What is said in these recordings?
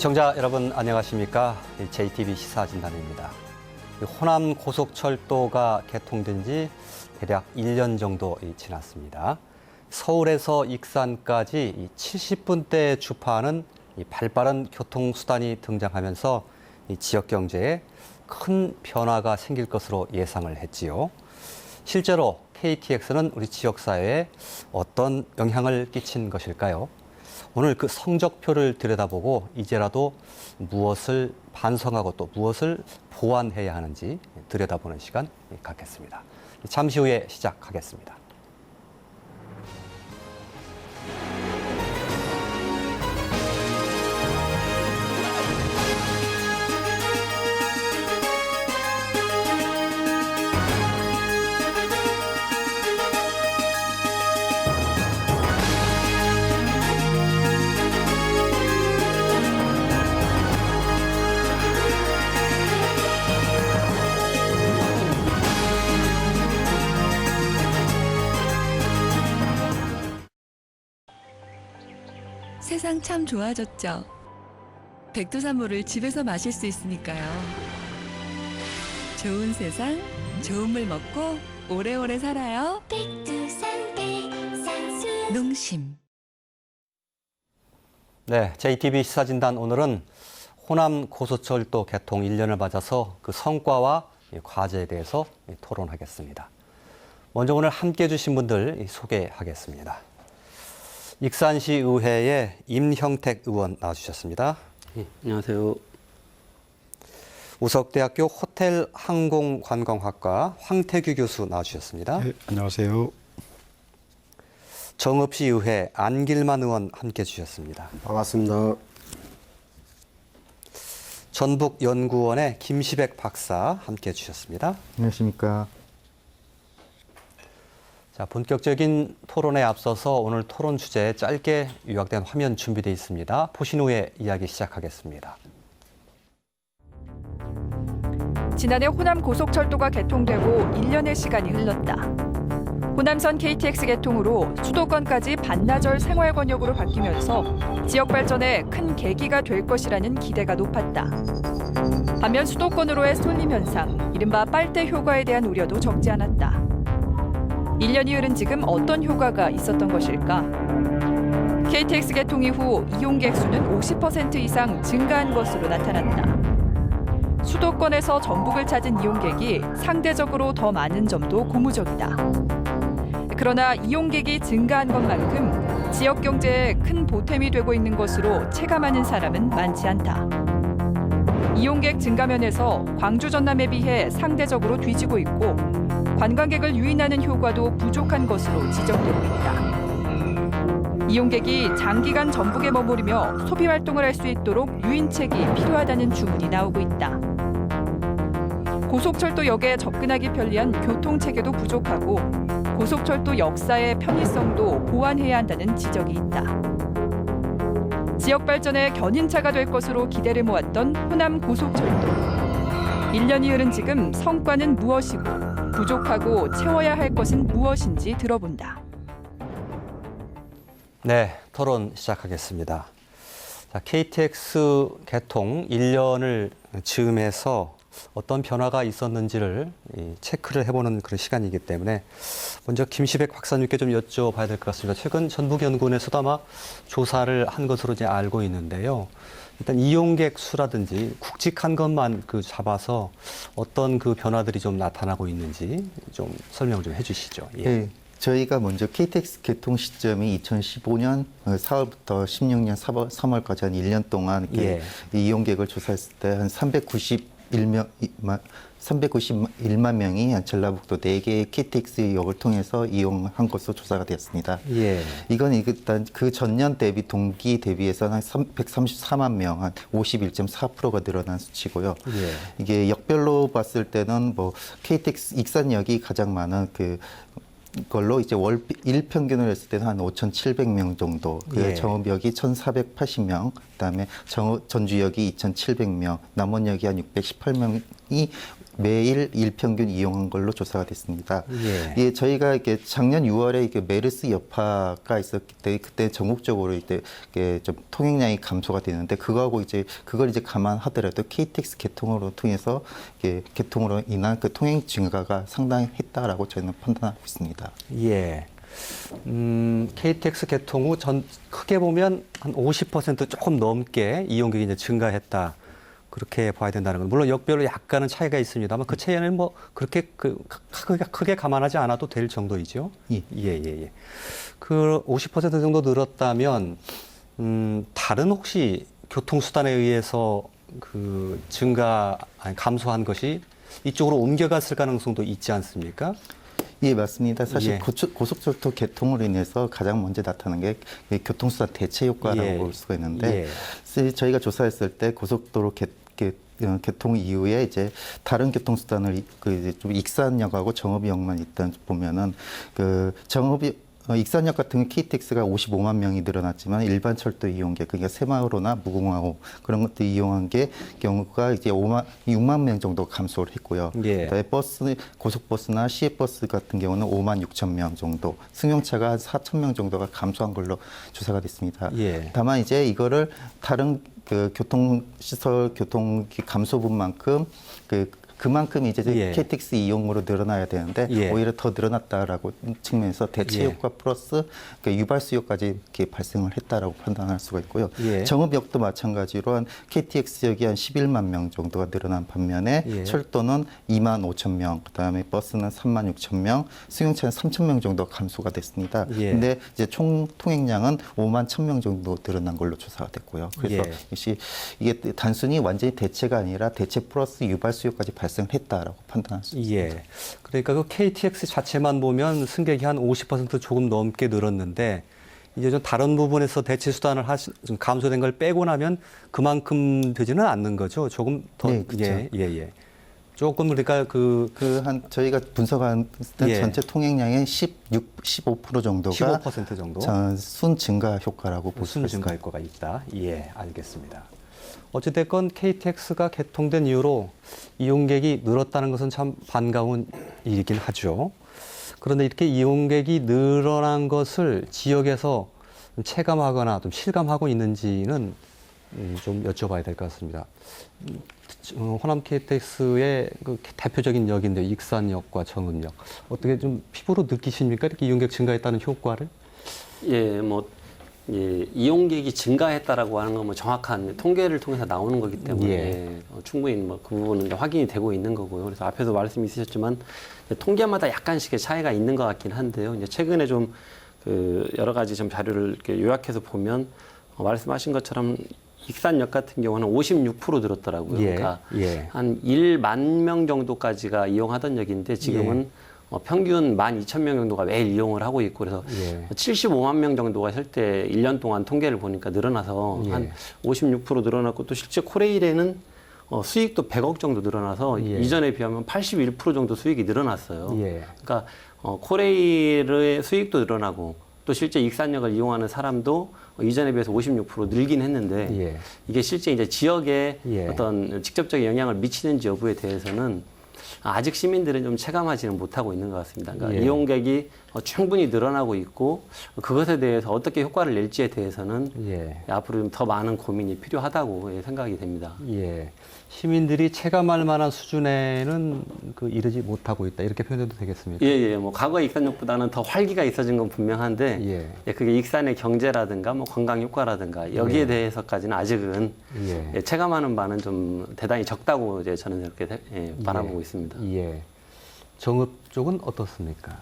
시청자 여러분 안녕하십니까? JTB 시사진단입니다. 호남 고속철도가 개통된 지 대략 1년 정도 지났습니다. 서울에서 익산까지 70분대 주파하는 발빠른 교통수단이 등장하면서 지역 경제에 큰 변화가 생길 것으로 예상을 했지요. 실제로 KTX는 우리 지역사회에 어떤 영향을 끼친 것일까요? 오늘 그 성적표를 들여다보고 이제라도 무엇을 반성하고 또 무엇을 보완해야 하는지 들여다보는 시간 갖겠습니다. 잠시 후에 시작하겠습니다. 세상 참 좋아졌죠. 백두산물을 집에서 마실 수 있으니까요. 좋은 세상, 좋은 물 먹고 오래오래 살아요. 백두산 백산수 농심. 네, JTB 시사진단 오늘은 호남 고속철도 개통 1년을 맞아서 그 성과와 과제에 대해서 토론하겠습니다. 먼저 오늘 함께해 주신 분들 소개하겠습니다. 익산시 의회의 임형택 의원 나와주셨습니다. 네, 안녕하세요. 우석대학교 호텔항공관광학과 황태규 교수 나와주셨습니다. 네, 안녕하세요. 정읍시 의회 안길만 의원 함께해 주셨습니다. 반갑습니다. 전북연구원의 김시백 박사 함께해 주셨습니다. 안녕하십니까. 자, 본격적인 토론에 앞서서 오늘 토론 주제 짧게 요약된 화면 준비되어 있습니다. 보신 후에 이야기 시작하겠습니다. 지난해 호남 고속철도가 개통되고 1년의 시간이 흘렀다. 호남선 KTX 개통으로 수도권까지 반나절 생활 권역으로 바뀌면서 지역 발전에 큰 계기가 될 것이라는 기대가 높았다. 반면 수도권으로의 쏠림 현상, 이른바 빨대 효과에 대한 우려도 적지 않았다. 1년이 흐른 지금 어떤 효과가 있었던 것일까? KTX 개통 이후 이용객 수는 50% 이상 증가한 것으로 나타났다. 수도권에서 전북을 찾은 이용객이 상대적으로 더 많은 점도 고무적이다. 그러나 이용객이 증가한 것만큼 지역 경제에 큰 보탬이 되고 있는 것으로 체감하는 사람은 많지 않다. 이용객 증가 면에서 광주 전남에 비해 상대적으로 뒤지고 있고 관광객을 유인하는 효과도 부족한 것으로 지적되고 있다. 이용객이 장기간 전북에 머무르며 소비 활동을 할 수 있도록 유인책이 필요하다는 주문이 나오고 있다. 고속철도역에 접근하기 편리한 교통체계도 부족하고 고속철도 역사의 편의성도 보완해야 한다는 지적이 있다. 지역 발전의 견인차가 될 것으로 기대를 모았던 호남 고속철도. 1년이 흐른 지금 성과는 무엇이고 부족하고 채워야 할 것은 무엇인지 들어본다. 네, 토론 시작하겠습니다. 자, KTX 개통 1년을 즈음해서 어떤 변화가 있었는지를 체크를 해보는 그런 시간이기 때문에 먼저 김시백 박사님께 좀 여쭤봐야 될 것 같습니다. 최근 전북연구원에서도 아마 조사를 한 것으로 이제 알고 있는데요. 일단 이용객 수라든지 굵직한 것만 잡아서 어떤 그 변화들이 좀 나타나고 있는지 좀 설명 좀 해주시죠. 예. 네, 저희가 먼저 KTX 개통 시점이 2015년 4월부터 16년 3월까지 한 1년 동안 예. 이용객을 조사했을 때 한 391만 명이 전라북도 4개의 KTX 역을 통해서 이용한 것으로 조사가 되었습니다. 예. 이건 일단 그 전년 대비 동기 대비해서는 한 134만 명, 한 51.4%가 늘어난 수치고요. 예. 이게 역별로 봤을 때는 뭐 KTX 익산역이 가장 많은 걸로 이제 월 일평균을 했을 때는 한 5,700명 정도, 예. 정읍역이 1,480명, 그다음에 전주역이 2,700명, 남원역이 한 618명이 매일 일평균 이용한 걸로 조사가 됐습니다. 예. 예, 저희가 이렇게 작년 6월에 이렇게 메르스 여파가 있었기 때문에 그때 전국적으로 이제 이게 좀 통행량이 감소가 되는데 그거하고 이제 그걸 이제 감안하더라도 KTX 개통으로 통해서 이게 개통으로 인한 그 통행 증가가 상당했다라고 저희는 판단하고 있습니다. 예. KTX 개통 후 크게 보면 한 50% 조금 넘게 이용객이 이제 증가했다. 그렇게 봐야 된다는 건 물론 역별로 약간은 차이가 있습니다만 그 차이는 뭐 그렇게 크게 감안하지 않아도 될 정도이죠. 예. 예. 그 50% 정도 늘었다면 다른 혹시 교통수단에 의해서 그 감소한 것이 이쪽으로 옮겨갔을 가능성도 있지 않습니까? 예, 맞습니다. 사실 예. 고속철도 개통으로 인해서 가장 먼저 나타난 게 교통수단 대체 효과라고 예. 볼 수가 있는데 예. 사실 저희가 조사했을 때 고속도로 개통 이후에 이제 다른 교통수단을 이제 좀 익산역하고 정읍역만 일단 보면은 그 익산역 같은 경우 KTX가 55만 명이 늘어났지만 일반 철도 이용객 그러니까 새마을호나 무궁화호 그런 것들 이용한 경우가 이제 6만 명 정도 감소를 했고요. 예. 그다음에 고속버스나 시외버스 같은 경우는 5만 6천 명 정도, 승용차가 한 4천 명 정도가 감소한 걸로 조사가 됐습니다. 예. 다만 이제 이거를 다른 그 교통시설 감소분만큼 그만큼 이제 예. KTX 이용으로 늘어나야 되는데 예. 오히려 더 늘어났다라고 측면에서 대체 예. 효과 플러스 유발수 효까지 이렇게 발생을 했다라고 판단할 수가 있고요. 예. 정읍역도 마찬가지로 한 KTX역이 한 11만 명 정도가 늘어난 반면에 예. 철도는 2만 5천 명, 그다음에 버스는 3만 6천 명, 승용차는 3천 명 정도 감소가 됐습니다. 예. 근데 이제 총 통행량은 5만 1천 명 정도 늘어난 걸로 조사가 됐고요. 그래서 예. 역시 이게 단순히 완전히 대체가 아니라 대체 플러스 유발수 효까지 발생했다라고 판단할 수 있습니다. 예. 그러니까 그 KTX 자체만 보면 승객이 한 50% 조금 넘게 늘었는데 이제 좀 다른 부분에서 대체 수단을 좀 감소된 걸 빼고 나면 그만큼 되지는 않는 거죠. 조금 더 네, 그렇죠. 예. 조금 그러니까 저희가 분석한 예. 전체 통행량의 15% 정도가 15% 정도 순 증가 효과라고 볼 수 순 있습니다. 증가 효과가 있다. 예, 알겠습니다. 어찌됐건 KTX가 개통된 이후로 이용객이 늘었다는 것은 참 반가운 일이긴 하죠. 그런데 이렇게 이용객이 늘어난 것을 지역에서 체감하거나 좀 실감하고 있는지는 좀 여쭤봐야 될 것 같습니다. 호남 KTX의 그 대표적인 역인데 익산역과 정읍역 어떻게 좀 피부로 느끼십니까? 이렇게 이용객 증가했다는 효과를? 이용객이 증가했다라고 하는 건 뭐 정확한 통계를 통해서 나오는 거기 때문에 충분히 뭐 그 부분은 확인이 되고 있는 거고요. 그래서 앞에도 말씀이 있으셨지만 통계마다 약간씩의 차이가 있는 것 같긴 한데요. 이제 최근에 좀 그 여러 가지 좀 자료를 이렇게 요약해서 보면 말씀하신 것처럼 익산역 같은 경우는 56% 늘었더라고요. 그러니까 한 1만 명 정도까지가 이용하던 역인데 지금은 평균 12,000명 정도가 매일 이용을 하고 있고 그래서 75만 명 정도가 실제 1년 동안 통계를 보니까 늘어나서 한 56% 늘어났고 또 실제 코레일에는 수익도 100억 정도 늘어나서 이전에 비하면 81% 정도 수익이 늘어났어요. 그러니까 코레일의 수익도 늘어나고 또 실제 익산역을 이용하는 사람도 이전에 비해서 56% 늘긴 했는데 이게 실제 이제 지역에 어떤 직접적인 영향을 미치는지 여부에 대해서는 아직 시민들은 좀 체감하지는 못하고 있는 것 같습니다. 그러니까 이용객이 충분히 늘어나고 있고 그것에 대해서 어떻게 효과를 낼지에 대해서는 앞으로 좀 더 많은 고민이 필요하다고 생각이 됩니다. 시민들이 체감할 만한 수준에는 이르지 못하고 있다 이렇게 표현해도 되겠습니까? 뭐 과거의 익산역보다는 더 활기가 있어진 건 분명한데 그게 익산의 경제라든가 뭐 관광 효과라든가 여기에 대해서까지는 아직은 체감하는 바는 좀 대단히 적다고 이제 저는 이렇게 바라보고 있습니다. 정읍 쪽은 어떻습니까?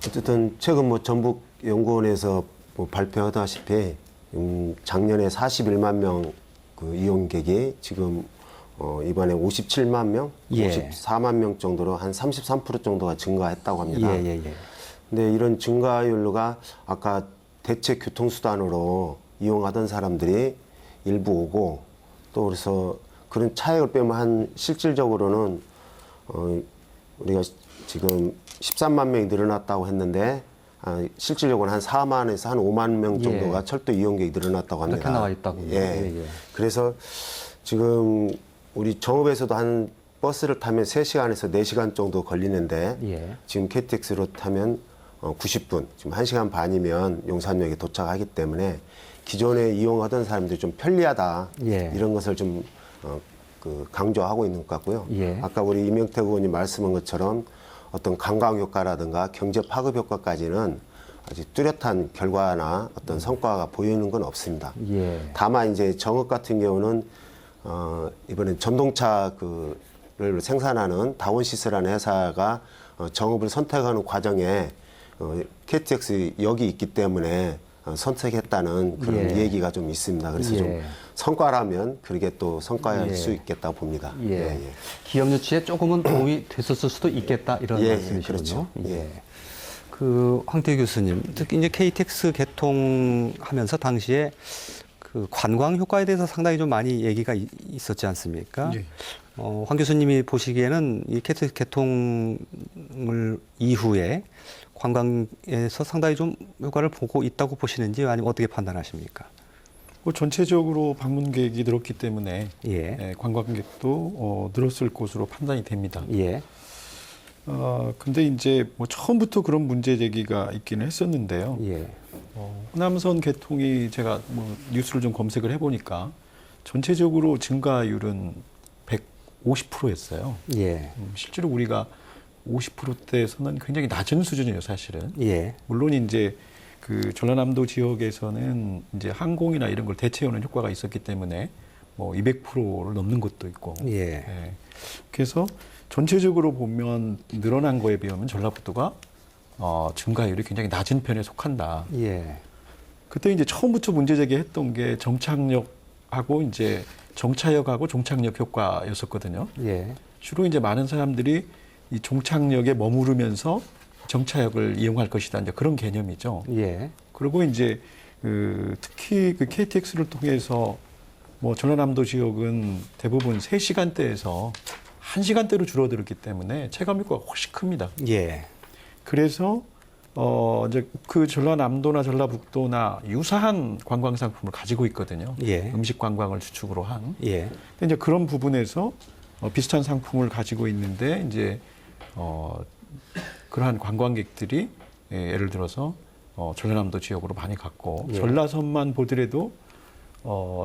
어쨌든 최근 뭐 전북연구원에서 뭐 발표하다시피 작년에 41만 명 그 이용객이 지금 이번에 57만 명, 54만 명 정도로 한 33% 정도가 증가했다고 합니다. 근데 이런 증가율로가 아까 대체 교통수단으로 이용하던 사람들이 일부 오고 또 그래서 그런 차액을 빼면 한 실질적으로는 우리가 지금 13만 명이 늘어났다고 했는데 실질적으로는 한 4만에서 한 5만 명 정도가 철도 이용객이 늘어났다고 합니다. 이렇게 나와 있다고요. 그래서 지금 우리 정읍에서도 한 버스를 타면 3시간에서 4시간 정도 걸리는데 예. 지금 KTX로 타면 90분, 지금 1시간 반이면 용산역에 도착하기 때문에 기존에 이용하던 사람들이 좀 편리하다. 예. 이런 것을 좀 강조하고 있는 것 같고요. 예. 아까 우리 이명택 의원님 말씀한 것처럼 어떤 관광 효과라든가 경제 파급 효과까지는 아직 뚜렷한 결과나 어떤 성과가 보이는 건 없습니다. 예. 다만 이제 정읍 같은 경우는 이번엔 전동차를 생산하는 다원시스라는 회사가 정읍을 선택하는 과정에 KTX 역이 있기 때문에 선택했다는 그런 예. 얘기가 좀 있습니다. 그래서 예. 좀 성과라면 그게 또 성과일 예. 수 있겠다고 봅니다. 예. 기업 유치에 조금은 도움이 됐었을 수도 있겠다 이런 예, 말씀이시군요. 그렇죠. 예. 그 황태 교수님, 특히 이제 KTX 개통하면서 당시에 그 관광 효과에 대해서 상당히 좀 많이 얘기가 있었지 않습니까? 예. 황 교수님이 보시기에는 이 KTX 개통을 이후에 관광에서 상당히 좀 효과를 보고 있다고 보시는지 아니면 어떻게 판단하십니까? 뭐 전체적으로 방문객이 늘었기 때문에 예. 관광객도 늘었을 것으로 판단이 됩니다. 예. 근데 이제 뭐 처음부터 그런 문제 제기가 있기는 했었는데요. 예. 호남선 개통이 제가 뭐 뉴스를 좀 검색을 해보니까 전체적으로 증가율은 150%였어요. 예. 실제로 우리가 50%대에서는 굉장히 낮은 수준이에요, 사실은. 예. 물론 이제 그 전라남도 지역에서는 이제 항공이나 이런 걸 대체하는 효과가 있었기 때문에 뭐 200%를 넘는 것도 있고. 예. 예. 그래서 전체적으로 보면 늘어난 거에 비하면 전라북도가 증가율이 굉장히 낮은 편에 속한다. 예. 그때 이제 처음부터 문제 제기했던 게 정착역하고 이제 정차역하고 종착역 효과였었거든요. 예. 주로 이제 많은 사람들이 이 종착역에 머무르면서 정차역을 이용할 것이다. 이제 그런 개념이죠. 예. 그리고 이제 특히 그 KTX를 통해서 뭐 전라남도 지역은 대부분 3시간대에서 1시간대로 줄어들었기 때문에 체감 효과가 훨씬 큽니다. 예. 그래서 이제 그 전라남도나 전라북도나 유사한 관광 상품을 가지고 있거든요. 예. 음식 관광을 주축으로 한. 예. 근데 이제 그런 부분에서 비슷한 상품을 가지고 있는데 이제 그러한 관광객들이 예를 들어서 전라남도 지역으로 많이 갔고 예. 전라선만 보더라도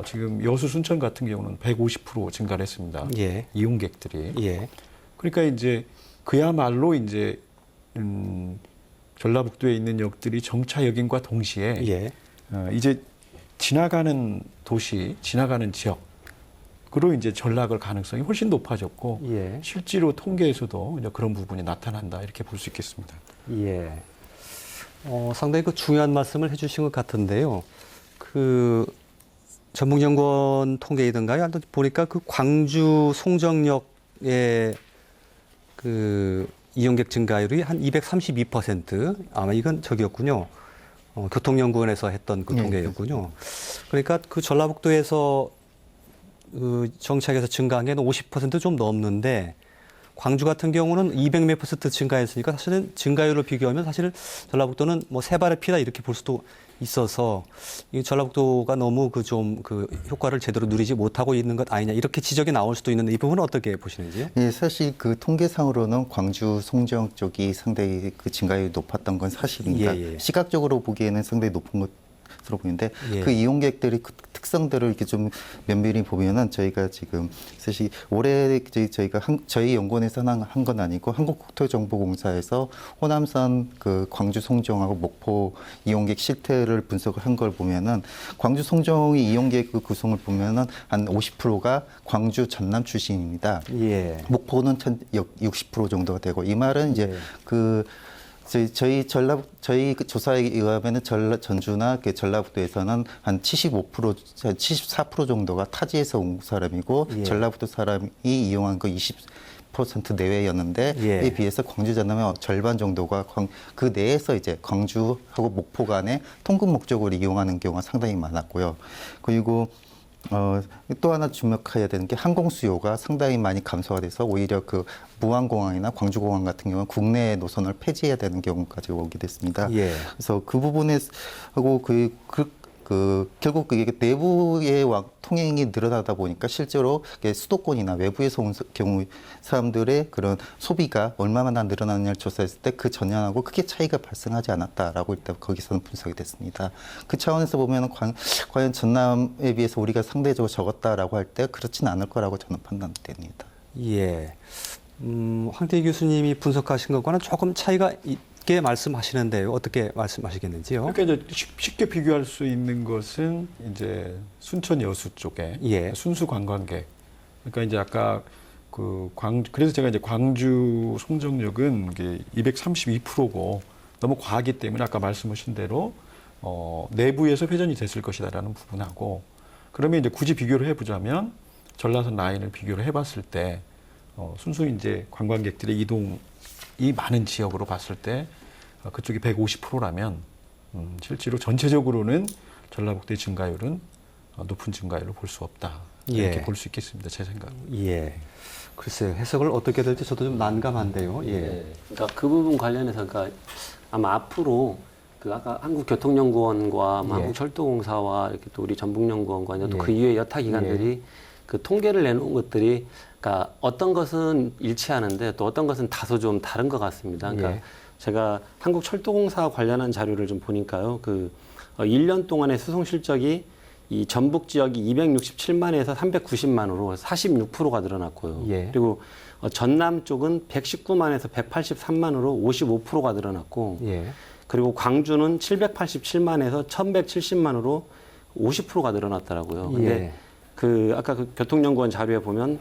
지금 여수 순천 같은 경우는 150% 증가를 했습니다. 예. 이용객들이. 예. 그러니까 이제 그야말로 이제 전라북도에 있는 역들이 정차역인과 동시에 예. 이제 지나가는 도시, 지나가는 지역으로 이제 전락을 가능성이 훨씬 높아졌고 예. 실제로 통계에서도 이제 그런 부분이 나타난다 이렇게 볼 수 있겠습니다. 예. 상당히 그 중요한 말씀을 해주신 것 같은데요. 그 전북연구원 통계이든가요? 보니까 그 광주 송정역의 그 이용객 증가율이 한 232%. 아마 이건 저기였군요. 교통연구원에서 했던 그 통계였군요. 그러니까 그 전라북도에서 그 정착에서 증가한 게 50%좀 넘는데 광주 같은 경우는 200몇 % 증가했으니까 사실은 증가율로 비교하면 사실 전라북도는 뭐 세 발의 피다 이렇게 볼 수도 있어서 이 전라북도가 너무 그 좀 그 효과를 제대로 누리지 못하고 있는 것 아니냐 이렇게 지적이 나올 수도 있는데 이 부분은 어떻게 보시는지요? 예, 사실 그 통계상으로는 광주 송정 쪽이 상당히 그 증가율이 높았던 건 사실입니다. 예, 예. 시각적으로 보기에는 상당히 높은 것으로 보이는데 예. 그 이용객들이 그 특성들을 이렇게 좀 면밀히 보면은 저희가 지금 사실 올해 저희가 저희 연구원에서 한 건 아니고 한국국토정보공사에서 호남선 그 광주 송정하고 목포 이용객 실태를 분석을 한 걸 보면은 광주 송정의 이용객 그 구성을 보면은 한 50%가 광주 전남 출신입니다. 예. 목포는 60% 정도가 되고 이 말은 이제 예. 그 저희 그 조사에 의하면은 전주나 그 전라북도에서는 한 75%, 74% 정도가 타지에서 온 사람이고 예. 전라북도 사람이 이용한 거 20% 내외였는데 예. 이에 비해서 광주 전남의 절반 정도가 그 내에서 이제 광주하고 목포 간에 통근 목적으로 이용하는 경우가 상당히 많았고요. 그리고 또 하나 주목해야 되는 게 항공 수요가 상당히 많이 감소가 돼서 오히려 그 무안공항이나 광주공항 같은 경우는 국내 노선을 폐지해야 되는 경우까지 오게 됐습니다. 예. 그래서 그 부분에 하고 그 결국 그게 내부의 통행이 늘어나다 보니까 실제로 수도권이나 외부에서 온 경우 사람들의 그런 소비가 얼마나 늘어나느냐를 조사했을 때 그 전년하고 크게 차이가 발생하지 않았다라고 일단 거기서는 분석이 됐습니다. 그 차원에서 보면 과연 전남에 비해서 우리가 상대적으로 적었다라고 할 때 그렇지는 않을 거라고 저는 판단됩니다. 예. 황태희 교수님이 분석하신 것과는 조금 차이가 있게 말씀하시는데요. 어떻게 말씀하시겠는지요? 그러니까 이제 쉽게 비교할 수 있는 것은 이제 순천 여수 쪽에 예. 순수 관광객. 그러니까 이제 아까 그래서 제가 이제 광주 송정역은 이게 232%고 너무 과하기 때문에 아까 말씀하신 대로 내부에서 회전이 됐을 것이다라는 부분하고, 그러면 이제 굳이 비교를 해보자면 전라선 라인을 비교를 해봤을 때 순수 이제 관광객들의 이동이 많은 지역으로 봤을 때 그쪽이 150%라면 실제로 전체적으로는 전라북도의 증가율은 높은 증가율을 볼 수 없다. 이렇게 예. 볼 수 있겠습니다. 제 생각은. 예. 글쎄요. 해석을 어떻게 될지 저도 좀 난감한데요. 예. 그러니까 그 부분 관련해서 그러니까 아마 앞으로 그 아까 한국교통연구원과 예. 한국철도공사와 이렇게 또 우리 전북연구원과 또 그 예. 이외의 여타 기관들이 그 통계를 내놓은 것들이 그러니까 어떤 것은 일치하는데 또 어떤 것은 다소 좀 다른 것 같습니다. 그러니까 예. 제가 한국철도공사 관련한 자료를 좀 보니까요. 1년 동안의 수송 실적이 이 전북 지역이 267만에서 390만으로 46%가 늘어났고요. 예. 그리고 전남 쪽은 119만에서 183만으로 55%가 늘어났고, 예. 그리고 광주는 787만에서 1170만으로 50%가 늘어났더라고요. 근데 예. 아까 그 교통연구원 자료에 보면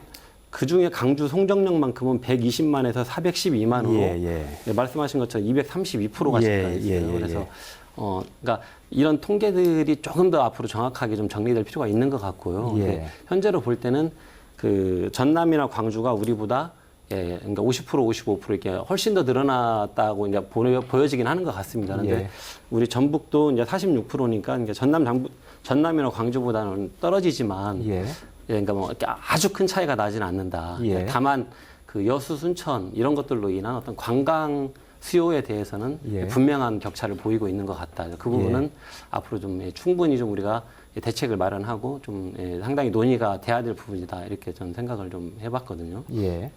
그 중에 강주 송정역만큼은 120만에서 412만으로 예. 말씀하신 것처럼 232%가 증가했어요. 예. 그래서 그러니까 이런 통계들이 조금 더 앞으로 정확하게 좀 정리될 필요가 있는 것 같고요. 예. 근데 현재로 볼 때는 그 전남이나 광주가 우리보다 그러니까 50%, 55% 이렇게 훨씬 더 늘어났다고 이제 보여지긴 하는 것 같습니다. 그런데 예. 우리 전북도 이제 46%니까 이제 전남이나 광주보다는 떨어지지만 예. 그러니까 뭐 이렇게 아주 큰 차이가 나지는 않는다. 예. 다만 그 여수, 순천 이런 것들로 인한 어떤 관광 수요에 대해서는 예. 분명한 격차를 보이고 있는 것 같다. 그 부분은 앞으로 좀 충분히 좀 우리가 대책을 마련하고 좀 상당히 논의가 돼야 될 부분이다. 이렇게 저는 생각을 좀 해봤거든요. 예.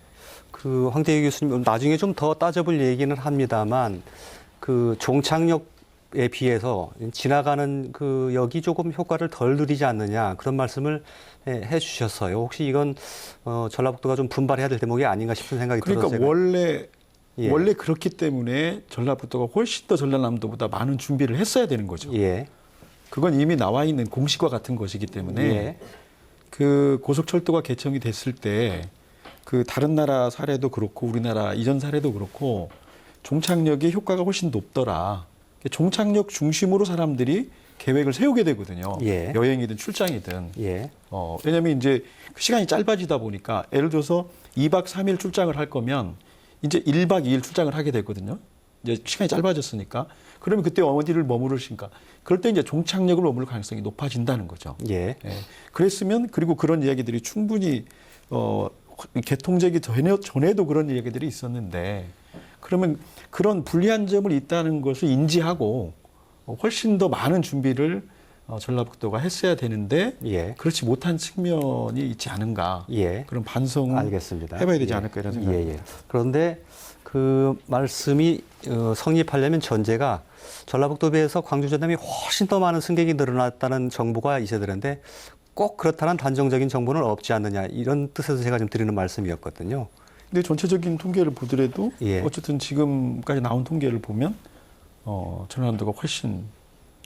그 황태희 교수님 나중에 좀 더 따져볼 얘기는 합니다만 그 종착역에 비해서 지나가는 그 역이 조금 효과를 덜 누리지 않느냐 그런 말씀을 해주셨어요. 혹시 이건 전라북도가 좀 분발해야 될 대목이 아닌가 싶은 생각이 그러니까 들어서 원래 그렇기 때문에 전라북도가 훨씬 더 전라남도보다 많은 준비를 했어야 되는 거죠. 예. 그건 이미 나와 있는 공식과 같은 것이기 때문에 예. 그 고속철도가 개통이 됐을 때 그 다른 나라 사례도 그렇고 우리나라 이전 사례도 그렇고 종착역의 효과가 훨씬 높더라. 종착역 중심으로 사람들이 계획을 세우게 되거든요. 예. 여행이든 출장이든. 예. 왜냐하면 이제 시간이 짧아지다 보니까 예를 들어서 2박 3일 출장을 할 거면 이제 1박 2일 출장을 하게 되거든요. 이제 시간이 짧아졌으니까. 그러면 그때 어디를 머무르신가? 그럴 때 이제 종착역을 머무를 가능성이 높아진다는 거죠. 예. 그랬으면 그리고 그런 이야기들이 충분히 개통되기 전에도 그런 이야기들이 있었는데 그러면 그런 불리한 점을 있다는 것을 인지하고 훨씬 더 많은 준비를 전라북도가 했어야 되는데 예. 그렇지 못한 측면이 있지 않은가. 예. 그런 반성을 알겠습니다. 해봐야 되지 예. 않을까 이런 생각입니다. 예. 그런데 그 말씀이 성립하려면 전제가 전라북도에 비해서 광주 전남이 훨씬 더 많은 승객이 늘어났다는 정보가 있어야 되는데 꼭 그렇다는 단정적인 정보는 없지 않느냐 이런 뜻에서 제가 좀 드리는 말씀이었거든요. 근데 전체적인 통계를 보더라도 예. 어쨌든 지금까지 나온 통계를 보면 전라남도가 훨씬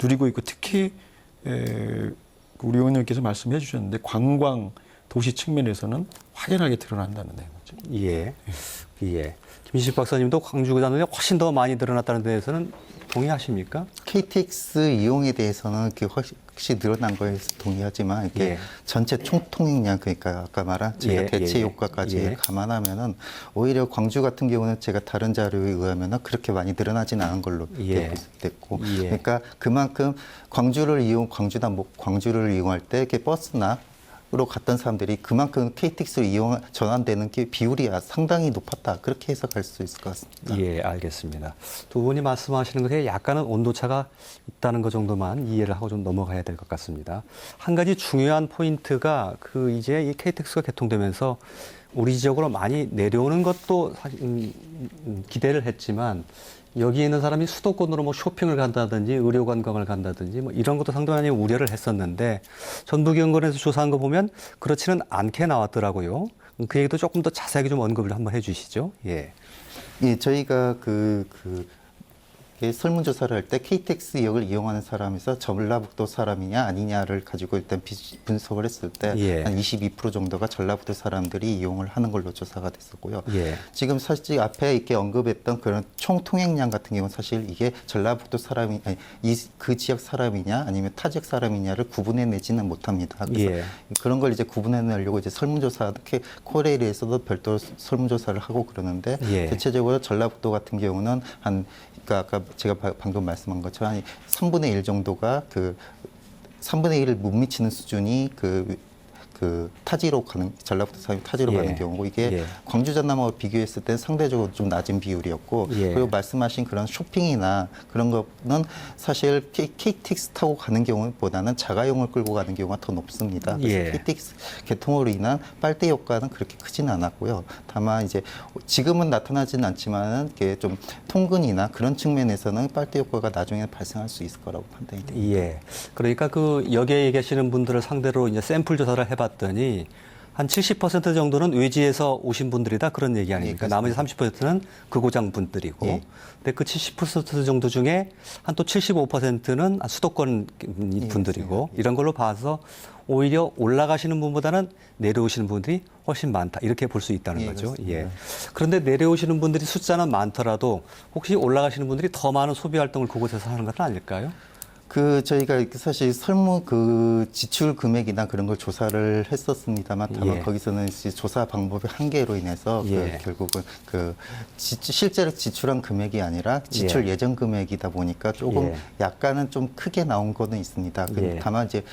누리고 있고 특히 우리 의원님께서 말씀해 주셨는데 관광 도시 측면에서는 확연하게 드러난다는 내용이죠. 예. 예. 김신식 박사님도 광주 전남이 훨씬 더 많이 늘어났다는 데에서는 동의하십니까? KTX 이용에 대해서는 확실히 늘어난 거에 동의하지만 이게 예. 전체 총통행량 그러니까 아까 말한 제가 예, 대체 예, 효과까지 예. 감안하면은 오히려 광주 같은 경우는 제가 다른 자료에 의하면은 그렇게 많이 늘어나지는 않은 걸로 예. 됐고 예. 그러니까 그만큼 광주나 광주를 이용할 때 이렇게 버스나 갔던 사람들이 그만큼 KTX로 전환되는 게 비율이 상당히 높았다. 그렇게 해석할 수 있을 것 같습니다. 예, 알겠습니다. 두 분이 말씀하시는 것에 약간은 온도차가 있다는 것 정도만 이해를 하고 좀 넘어가야 될 것 같습니다. 한 가지 중요한 포인트가 이제 이 KTX가 개통되면서 우리 지역으로 많이 내려오는 것도 사실 기대를 했지만 여기 있는 사람이 수도권으로 뭐 쇼핑을 간다든지 의료 관광을 간다든지 뭐 이런 것도 상당히 우려를 했었는데 전북연구원에서 조사한 거 보면 그렇지는 않게 나왔더라고요. 그 얘기도 조금 더 자세하게 좀 언급을 한번 해주시죠. 예. 예, 저희가 설문조사를 할 때 KTX역을 이용하는 사람에서 전라북도 사람이냐 아니냐를 가지고 일단 분석을 했을 때 한 22% 정도가 전라북도 사람들이 이용을 하는 걸로 조사가 됐었고요. 예. 지금 사실 앞에 이렇게 언급했던 그런 총 통행량 같은 경우는 사실 이게 전라북도 사람이 그 지역 사람이냐 아니면 타 지역 사람이냐를 구분해내지는 못합니다. 그래서 그런 걸 이제 구분해내려고 이제 설문조사 코레일에서도 별도로 설문조사를 하고 그러는데 대체적으로 전라북도 같은 경우는 그러니까 아까 제가 방금 말씀한 것처럼 한 3분의 1 정도가 3분의 1을 못 미치는 수준이 타지로 가는 전라북도 사람이 타지로 가는 경우고 이게 광주 전남하고 비교했을 때 상대적으로 좀 낮은 비율이었고 그리고 말씀하신 그런 쇼핑이나 그런 거는 사실 KTX 타고 가는 경우보다는 자가용을 끌고 가는 경우가 더 높습니다. 그래서 KTX 개통으로 인한 빨대 효과는 그렇게 크지는 않았고요. 다만 이제 지금은 나타나지는 않지만은 이게 좀 통근이나 그런 측면에서는 빨대 효과가 나중에 발생할 수 있을 거라고 판단이 됩니다. 예. 그러니까 여기에 계시는 분들을 상대로 이제 샘플 조사를 해봤더니 한 70% 정도는 외지에서 오신 분들이다 그런 얘기 아닙니까? 나머지 30%는 그고장 분들이고, 근데 그 70% 정도 중에 한 또 75%는 수도권 분들이고 이런 걸로 봐서 오히려 올라가시는 분보다는 내려오시는 분들이 훨씬 많다 이렇게 볼 수 있다는 거죠. 예. 그런데 내려오시는 분들이 숫자는 많더라도 혹시 올라가시는 분들이 더 많은 소비 활동을 그곳에서 하는 건 아닐까요? 저희가 사실 지출 금액이나 그런 걸 조사를 했었습니다만 다만 거기서는 조사 방법의 한계로 인해서 결국은 실제로 지출한 금액이 아니라 지출 예정 금액이다 보니까 조금 약간은 좀 크게 나온 거는 있습니다. 다만 이제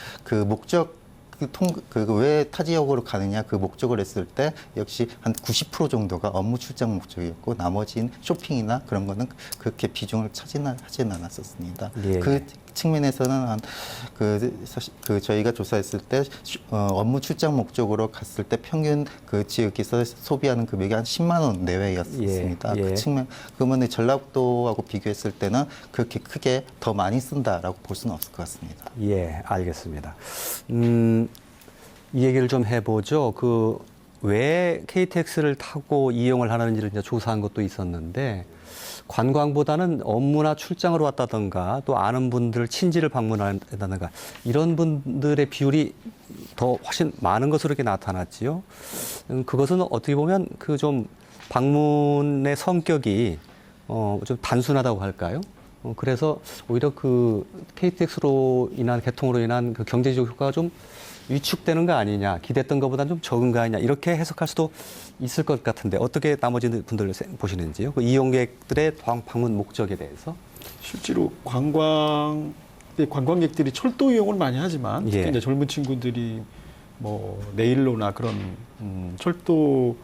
왜 타지역으로 가느냐 그 목적을 했을 때 역시 한 90% 정도가 업무 출장 목적이었고 나머지는 쇼핑이나 그런 거는 그렇게 비중을 하지는 않았었습니다. 그 측면에서는 저희가 조사했을 때 업무 출장 목적으로 갔을 때 평균 그 지역에서 소비하는 금액이 한 10만 원 내외였습니다. 그 측면 그러면 전라북도하고 비교했을 때는 그렇게 크게 더 많이 쓴다라고 볼 수는 없을 것 같습니다. 예, 알겠습니다. 이 얘기를 좀 해보죠. 왜 KTX를 타고 이용을 하는지를 이제 조사한 것도 있었는데 관광보다는 업무나 출장으로 왔다던가 또 아는 분들 친지를 방문한다던가 이런 분들의 비율이 더 훨씬 많은 것으로 이렇게 나타났지요. 그것은 어떻게 보면 좀 방문의 성격이 좀 단순하다고 할까요? 그래서 오히려 KTX로 인한 개통으로 인한 경제적 효과가 좀 위축되는 거 아니냐, 기대했던 것보다는 좀 적은 거 아니냐 이렇게 해석할 수도 있을 것 같은데 어떻게 나머지 분들 보시는지요? 이용객들의 방문 목적에 대해서? 실제로 관광객들이 철도 이용을 많이 하지만 특히 이제 젊은 친구들이 뭐 내일로나 그런 철도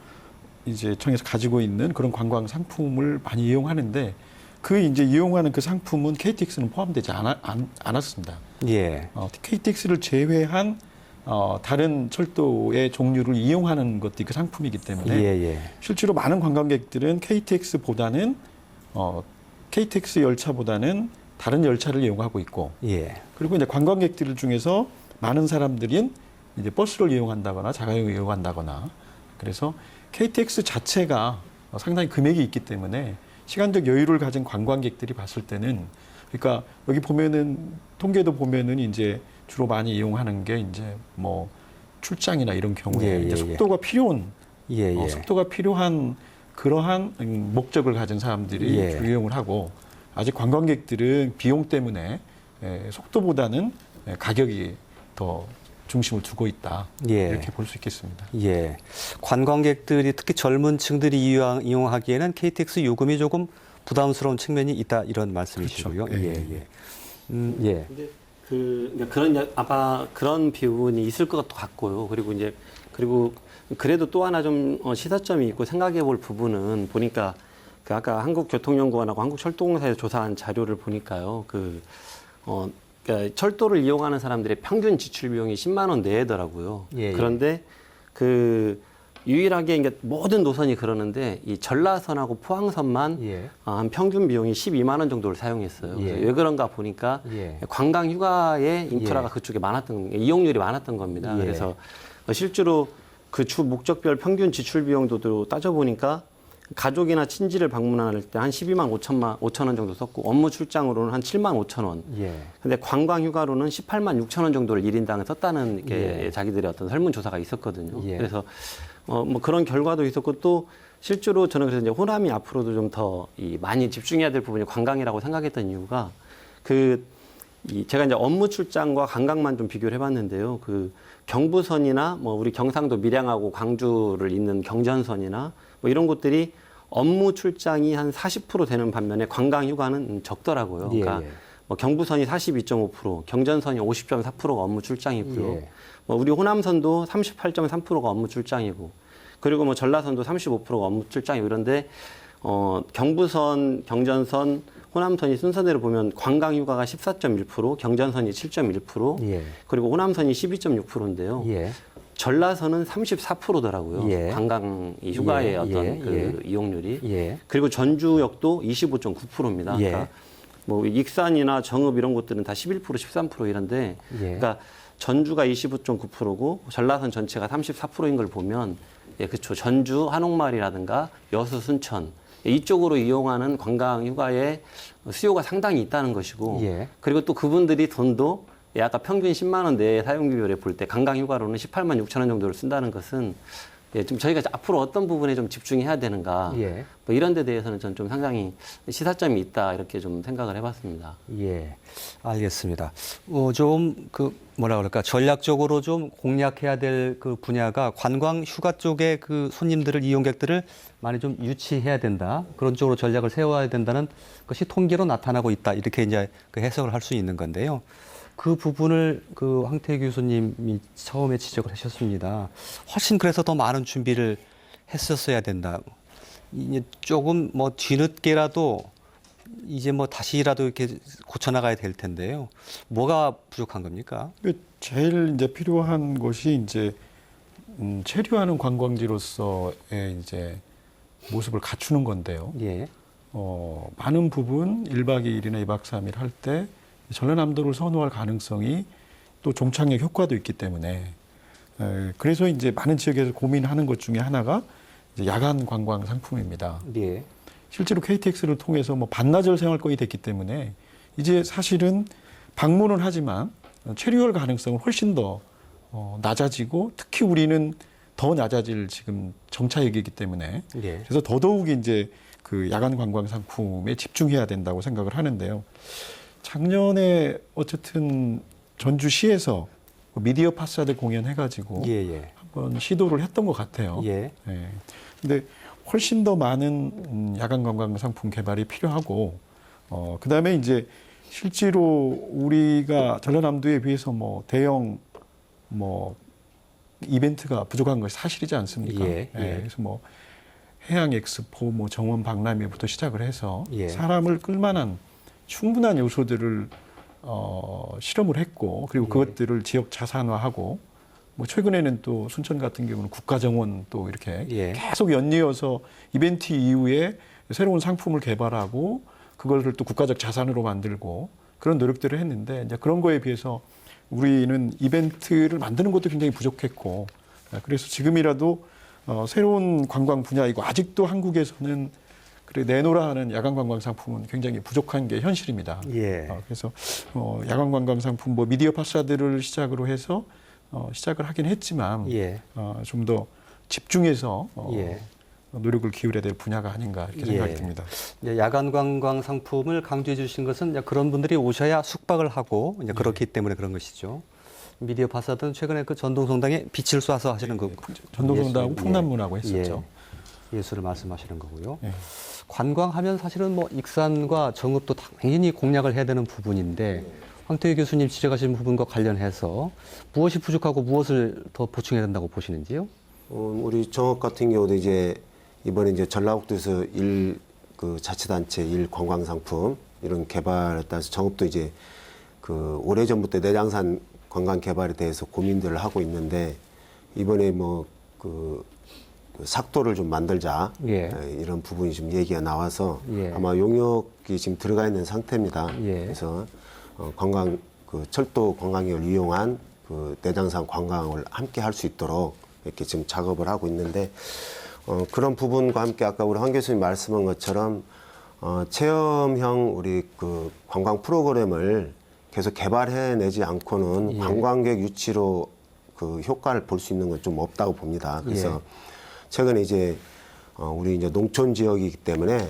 이제 청에서 가지고 있는 그런 관광 상품을 많이 이용하는데 이제 이용하는 그 상품은 KTX는 포함되지 않았습니다. KTX를 제외한 다른 철도의 종류를 이용하는 것도 그 상품이기 때문에 실제로 많은 관광객들은 KTX보다는 KTX 열차보다는 다른 열차를 이용하고 있고 그리고 이제 관광객들 중에서 많은 사람들이 이제 버스를 이용한다거나 자가용을 이용한다거나 그래서 KTX 자체가 상당히 금액이 있기 때문에 시간적 여유를 가진 관광객들이 봤을 때는 그러니까 여기 보면은 통계도 보면은 이제 주로 많이 이용하는 게 이제 뭐 출장이나 이런 경우에 이제 속도가 필요한 그러한 목적을 가진 사람들이 주로 이용을 하고 아직 관광객들은 비용 때문에 속도보다는 가격이 더 중심을 두고 있다 이렇게 볼 수 있겠습니다. 관광객들이 특히 젊은 층들이 이용하기에는 KTX 요금이 조금 부담스러운 측면이 있다 이런 말씀이시고요. 근데 아마 그런 부분이 있을 것 같고요. 그리고 그래도 또 하나 좀 시사점이 있고 생각해 볼 부분은 보니까 그 아까 한국교통연구원하고 한국철도공사에서 조사한 자료를 보니까요. 그러니까 철도를 이용하는 사람들의 평균 지출 비용이 10만 원 내더라고요. 예. 그런데 유일하게 그러니까 모든 노선이 그러는데 이 전라선하고 포항선만 예. 한 평균 비용이 12만 원 정도를 사용했어요. 예. 그래서 왜 그런가 보니까 예. 관광 휴가의 인프라가 예. 그쪽에 이용률이 많았던 겁니다. 예. 그래서 실제로 그 주 목적별 평균 지출 비용도 따져보니까 가족이나 친지를 방문할 때 한 12만 5천 원 정도 썼고 업무 출장으로는 한 7만 5천 원. 예. 근데 관광 휴가로는 18만 6천 원 정도를 1인당 썼다는 게 예. 자기들의 어떤 설문조사가 있었거든요. 예. 그래서 뭐 그런 결과도 있었고 또 실제로 저는 그래서 이제 호남이 앞으로도 좀 더 많이 집중해야 될 부분이 관광이라고 생각했던 이유가 제가 이제 업무 출장과 관광만 좀 비교를 해봤는데요. 경부선이나 뭐 우리 경상도 밀양하고 광주를 잇는 경전선이나 뭐 이런 곳들이 업무 출장이 한 40% 되는 반면에 관광 휴가는 적더라고요. 예, 그러니까 예. 뭐 경부선이 42.5%, 경전선이 50.4%가 업무 출장이고요. 예. 뭐 우리 호남선도 38.3%가 업무 출장이고, 그리고 뭐 전라선도 35%가 업무 출장이고 이런데 경부선, 경전선, 호남선이 순서대로 보면 관광 휴가가 14.1%, 경전선이 7.1%, 예. 그리고 호남선이 12.6%인데요. 예. 전라선은 34%더라고요. 예. 관광 이 휴가의 예, 어떤 예, 이용률이. 예. 그리고 전주역도 25.9%입니다. 예. 그러니까 뭐 익산이나 정읍 이런 곳들은 다 11%, 13% 이런데, 예. 그러니까 전주가 25.9%고 전라선 전체가 34%인 걸 보면, 예, 그렇죠. 전주, 한옥마을이라든가 여수, 순천 이쪽으로 이용하는 관광 휴가의 수요가 상당히 있다는 것이고, 예. 그리고 또 그분들이 돈도 아까 평균 10만 원 내에 사용 비율에 볼 때 관광 휴가로는 18만 6천 원 정도를 쓴다는 것은, 예, 좀 저희가 앞으로 어떤 부분에 좀 집중해야 되는가, 예. 뭐 이런 데 대해서는 전 좀 상당히 시사점이 있다 이렇게 좀 생각을 해봤습니다. 예, 알겠습니다. 좀 뭐라 그럴까, 전략적으로 좀 공략해야 될 그 분야가 관광 휴가 쪽의 그 손님들을, 이용객들을 많이 좀 유치해야 된다. 그런 쪽으로 전략을 세워야 된다는 것이 통계로 나타나고 있다. 이렇게 이제 그 해석을 할 수 있는 건데요. 그 부분을 황태희 교수님이 처음에 지적을 하셨습니다. 훨씬 그래서 더 많은 준비를 했었어야 된다. 이제 조금 뭐 뒤늦게라도 이제 뭐 다시라도 이렇게 고쳐나가야 될 텐데요. 뭐가 부족한 겁니까? 제일 이제 필요한 것이 이제 체류하는 관광지로서의 이제 모습을 갖추는 건데요. 예. 많은 부분 1박 2일이나 2박 3일 할 때 전라남도를 선호할 가능성이 또 종착역 효과도 있기 때문에, 그래서 이제 많은 지역에서 고민하는 것 중에 하나가 이제 야간 관광 상품입니다. 예. 실제로 KTX를 통해서 뭐 반나절 생활권이 됐기 때문에 이제 사실은 방문은 하지만 체류할 가능성은 훨씬 더 낮아지고, 특히 우리는 더 낮아질 지금 정차역이기 때문에, 예. 그래서 더더욱 이제 그 야간 관광 상품에 집중해야 된다고 생각을 하는데요. 작년에 어쨌든 전주시에서 미디어 파사드 공연해가지고 예. 한번 시도를 했던 것 같아요. 예. 네. 근데 훨씬 더 많은 야간 관광 상품 개발이 필요하고, 그다음에 이제 실제로 우리가 전라남도에 비해서 뭐 대형 뭐 이벤트가 부족한 것이 사실이지 않습니까? 예. 그래서 뭐 해양 엑스포, 뭐 정원 박람회부터 시작을 해서 예. 사람을 끌만한 충분한 요소들을 실험을 했고, 그리고 예. 그것들을 지역 자산화하고, 뭐 최근에는 또 순천 같은 경우는 국가정원 또 이렇게 예. 계속 연이어서 이벤트 이후에 새로운 상품을 개발하고 그걸 또 국가적 자산으로 만들고 그런 노력들을 했는데, 이제 그런 거에 비해서 우리는 이벤트를 만드는 것도 굉장히 부족했고, 그래서 지금이라도 새로운 관광 분야이고 아직도 한국에서는 그래 내노라 하는 야간 관광 상품은 굉장히 부족한 게 현실입니다. 예. 그래서 야간 관광 상품 뭐 미디어 파사드를 시작으로 해서 시작을 하긴 했지만, 예. 좀 더 집중해서 예. 노력을 기울여야 될 분야가 아닌가 이렇게 생각이 예. 듭니다. 이제 야간 관광 상품을 강조해 주신 것은 이제 그런 분들이 오셔야 숙박을 하고 이제 그렇기 때문에 그런 것이죠. 미디어 파사드는 최근에 그 전동성당에 빛을 쏴서 하시는 그 전동성당하고 예술, 풍남문하고 했었죠. 예술을 말씀하시는 거고요. 예. 관광하면 사실은 뭐 익산과 정읍도 당연히 공략을 해야 되는 부분인데, 황태희 교수님 지적하신 부분과 관련해서 무엇이 부족하고 무엇을 더 보충해야 된다고 보시는지요? 우리 정읍 같은 경우도 이제 이번에 이제 전라북도에서 그 자치단체 관광상품 이런 개발에 따라서 정읍도 이제 그 오래전부터 내장산 관광 개발에 대해서 고민들을 하고 있는데 이번에 뭐 그 삭도를 좀 만들자 예. 이런 부분이 좀 얘기가 나와서 예. 아마 용역이 지금 들어가 있는 상태입니다. 예. 그래서 관광 그 철도 관광객을 이용한 그 내장산 관광을 함께 할 수 있도록 이렇게 지금 작업을 하고 있는데 그런 부분과 함께 아까 우리 황 교수님 말씀한 것처럼 체험형 우리 그 관광 프로그램을 계속 개발해내지 않고는 예. 관광객 유치로 그 효과를 볼 수 있는 건 좀 없다고 봅니다. 그래서 최근에 이제 우리 이제 농촌 지역이기 때문에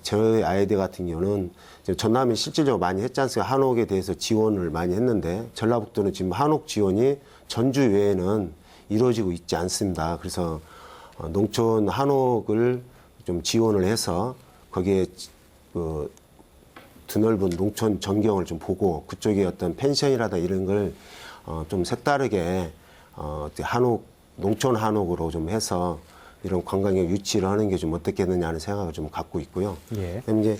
저희 아이들 같은 경우는 전남이 실질적으로 많이 했지 않습니까? 한옥에 대해서 지원을 많이 했는데 전라북도는 지금 한옥 지원이 전주 외에는 이루어지고 있지 않습니다. 그래서 농촌 한옥을 좀 지원을 해서 거기에 그 드넓은 농촌 전경을 좀 보고 그쪽에 어떤 펜션이라다 이런 걸 좀 색다르게 한옥 농촌 한옥으로 좀 해서 이런 관광객 유치를 하는 게 좀 어떻겠느냐 하는 생각을 좀 갖고 있고요. 예. 그다음에 이제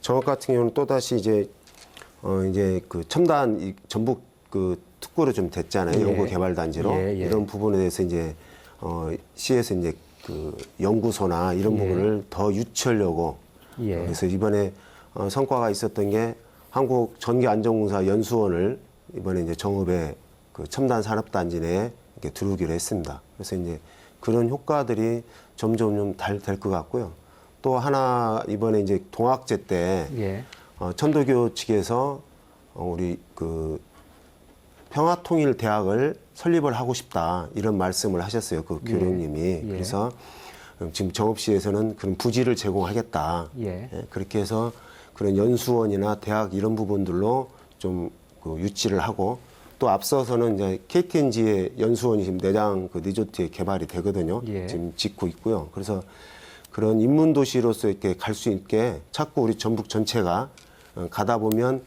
정읍 같은 경우는 또 다시 이제 그 첨단 전북 그 특구로 좀 됐잖아요. 예. 연구개발단지로 예, 예. 이런 부분에 대해서 이제 시에서 이제 그 연구소나 이런 예. 부분을 더 유치하려고 예. 그래서 이번에 성과가 있었던 게 한국 전기안전공사 연수원을 이번에 이제 정읍의 그 첨단 산업단지 내에 이렇게 들어오기로 했습니다. 그래서 이제 그런 효과들이 점점 좀 될 것 같고요. 또 하나 이번에 이제 동학제 때 예. 천도교 측에서 우리 그 평화통일대학을 설립을 하고 싶다 이런 말씀을 하셨어요. 그 교령님이. 예. 그래서 지금 정읍시에서는 그런 부지를 제공하겠다. 예. 그렇게 해서 그런 연수원이나 대학 이런 부분들로 좀 그 유치를 하고 또 앞서서는 이제 KTNG의 연수원이 지금 내장 그 리조트에 개발이 되거든요. 예. 지금 짓고 있고요. 그래서 그런 인문 도시로서 이렇게 갈 수 있게 자꾸 우리 전북 전체가 가다 보면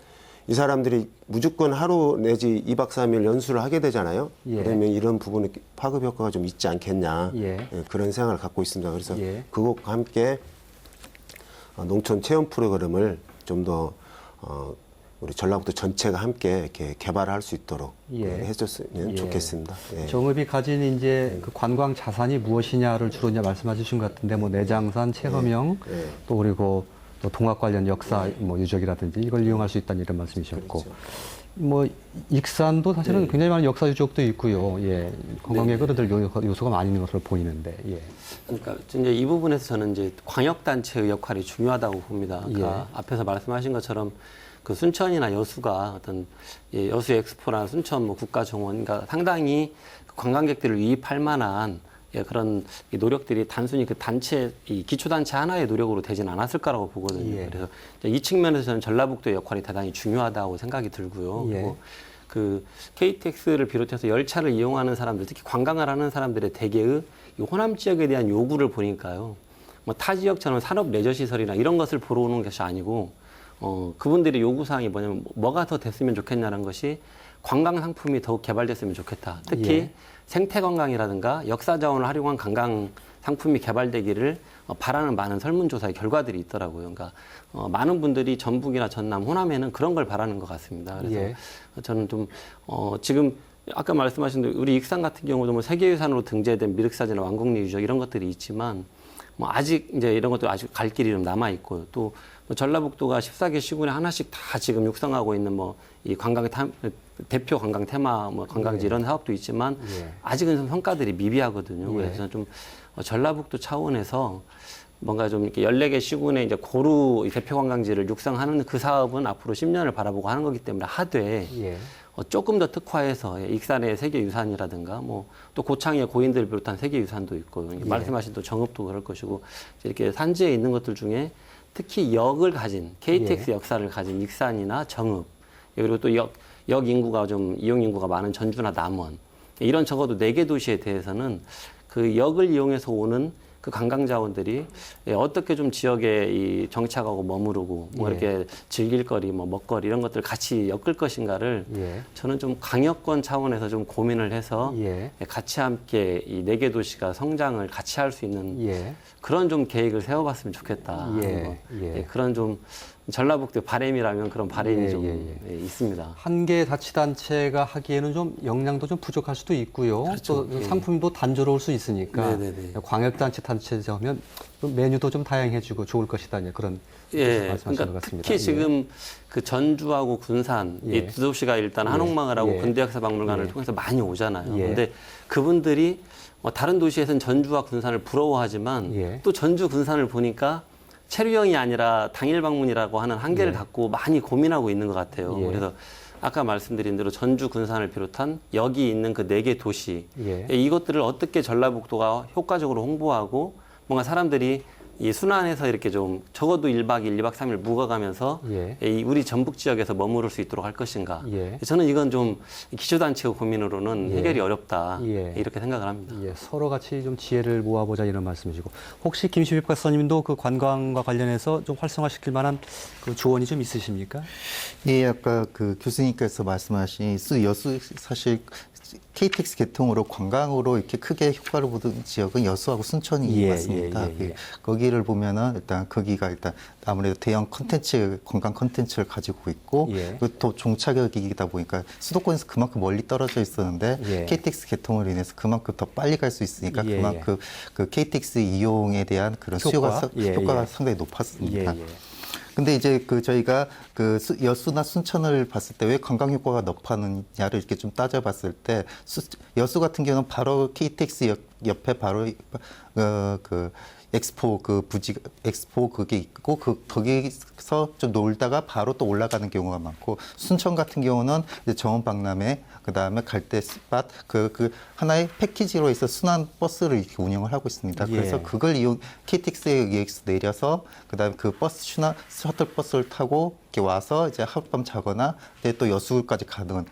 이 사람들이 무조건 하루 내지 2박 3일 연수를 하게 되잖아요. 예. 그러면 이런 부분에 파급 효과가 좀 있지 않겠냐. 예. 그런 생각을 갖고 있습니다. 그래서 예. 그것과 함께 농촌 체험 프로그램을 좀 더 우리 전라북도 전체가 함께 이렇게 개발할 수 있도록 예. 해줬으면 예. 좋겠습니다. 예. 정읍이 가진 이제 그 관광 자산이 무엇이냐를 주로 이제 말씀해 주신 것 같은데 뭐 내장산, 체험형, 예. 또 그리고 또 동학 관련 역사 뭐 유적이라든지 이걸 이용할 수 있다는 이런 말씀이셨고 그렇죠. 뭐 익산도 사실은 굉장히 많은 역사 유적도 있고요. 예. 관광객 끌어들 요소가 많이 있는 것으로 보이는데. 예. 그러니까 이제 이 부분에서 저는 이제 광역단체의 역할이 중요하다고 봅니다. 그러니까 앞에서 말씀하신 것처럼 그 순천이나 여수가 어떤 여수 엑스포나 순천 뭐 국가정원, 그러니까 상당히 관광객들을 유입할 만한 그런 노력들이 단순히 그 단체, 이 기초단체 하나의 노력으로 되진 않았을 거라고 보거든요. 예. 그래서 이 측면에서 저는 전라북도의 역할이 대단히 중요하다고 생각이 들고요. 예. 그리고 그 KTX를 비롯해서 열차를 이용하는 사람들, 특히 관광을 하는 사람들의 대개의 이 호남 지역에 대한 요구를 보니까요. 뭐 타 지역처럼 산업 레저 시설이나 이런 것을 보러 오는 것이 아니고 그분들의 요구사항이 뭐냐면 뭐가 더 됐으면 좋겠냐는 것이 관광 상품이 더욱 개발됐으면 좋겠다. 특히 예. 생태 관광이라든가 역사 자원을 활용한 관광 상품이 개발되기를 바라는 많은 설문조사의 결과들이 있더라고요. 그러니까 많은 분들이 전북이나 전남, 호남에는 그런 걸 바라는 것 같습니다. 그래서 예. 저는 좀 지금 아까 말씀하신 대로 우리 익산 같은 경우도 뭐 세계유산으로 등재된 미륵사지나 왕곡리 유적 이런 것들이 있지만 뭐 아직 이제 이런 것도 아직 갈 길이 좀 남아 있고 또 뭐 전라북도가 14개 시군에 하나씩 다 지금 육성하고 있는 뭐 이 관광 대표 관광 테마 뭐 관광지 이런 사업도 있지만 예. 아직은 성과들이 미비하거든요. 예. 그래서 좀 전라북도 차원에서 뭔가 좀 이렇게 14개 시군의 이제 고루 대표 관광지를 육성하는 그 사업은 앞으로 10년을 바라보고 하는 거기 때문에 하되 예. 조금 더 특화해서 익산의 세계유산이라든가 뭐 또 고창의 고인들을 비롯한 세계유산도 있고 예. 말씀하신 또 정읍도 그럴 것이고 이렇게 산지에 있는 것들 중에 특히 역을 가진 KTX 예. 역사를 가진 익산이나 정읍 그리고 또 역 인구가 좀 이용 인구가 많은 전주나 남원 이런 적어도 4개 도시에 대해서는 그 역을 이용해서 오는 그 관광 자원들이 어떻게 좀 지역에 이 정착하고 머무르고 뭐 예. 이렇게 즐길 거리, 뭐 먹거리 이런 것들 같이 엮을 것인가를 예. 저는 좀 강여권 차원에서 좀 고민을 해서 예. 같이 함께 이 4개 도시가 성장을 같이 할 수 있는 예. 그런 좀 계획을 세워봤으면 좋겠다. 예. 하는 거. 예. 그런 좀 전라북도 바람이라면 그런 바람이 예, 좀 예, 있습니다. 한 개 자치단체가 하기에는 좀 역량도 좀 부족할 수도 있고요. 그렇죠. 또 예. 상품도 단조로울 수 있으니까 네네네. 광역단체하면 메뉴도 좀 다양해지고 좋을 것이다. 이제 그런 예, 말씀하신 그러니까 것 같습니다. 특히 지금 그 전주하고 군산 예. 이 두 도시가 일단 예. 한옥마을 하고 예. 근대역사박물관을 예. 통해서 많이 오잖아요. 예. 근데 그분들이 다른 도시에서는 전주와 군산을 부러워하지만 예. 또 전주 군산을 보니까 체류형이 아니라 당일 방문이라고 하는 한계를 예. 갖고 많이 고민하고 있는 것 같아요. 예. 그래서 아까 말씀드린 대로 전주 군산을 비롯한 여기 있는 그 4개 도시 예. 이것들을 어떻게 전라북도가 효과적으로 홍보하고 뭔가 사람들이 이 순환해서 이렇게 좀 적어도 1박 2일, 2박 3일 묵어가면서 예. 이 우리 전북 지역에서 머무를 수 있도록 할 것인가. 예. 저는 이건 좀 기초단체 고민으로는 예. 해결이 어렵다. 예. 이렇게 생각을 합니다. 예, 서로 같이 좀 지혜를 모아보자 이런 말씀이시고 혹시 김시백 박사님도 그 관광과 관련해서 좀 활성화시킬 만한 그 조언이 좀 있으십니까? 예, 아까 그 교수님께서 말씀하신 여수 사실 KTX 개통으로 관광으로 이렇게 크게 효과를 보던 지역은 여수하고 순천이 예, 맞습니다. 예, 예, 예. 거기를 보면은 일단 거기가 일단 아무래도 대형 컨텐츠 관광 컨텐츠를 가지고 있고 예. 그리고 또 종착역이다 보니까 수도권에서 그만큼 멀리 떨어져 있었는데 예. KTX 개통으로 인해서 그만큼 더 빨리 갈 수 있으니까 예, 그만큼 그 KTX 이용에 대한 그런 수요가 효과가 예. 상당히 높았습니다. 예, 예. 근데 이제 그 저희가 그 여수나 순천을 봤을 때 왜 관광 효과가 높았느냐를 이렇게 좀 따져봤을 때 여수 같은 경우는 바로 KTX 옆에 바로 그 엑스포 그 부지 엑스포 그게 있고 거기서 좀 놀다가 바로 또 올라가는 경우가 많고 순천 같은 경우는 이제 정원 박람회 그다음에 갈대 스팟 그 하나의 패키지로 해서 순환 버스를 이렇게 운영을 하고 있습니다. 예. 그래서 그걸 KTX에 의해서 내려서 그다음에 그 버스 셔틀 버스를 타고 이렇게 와서 이제 하룻밤 자거나 이제 또 여수까지 가는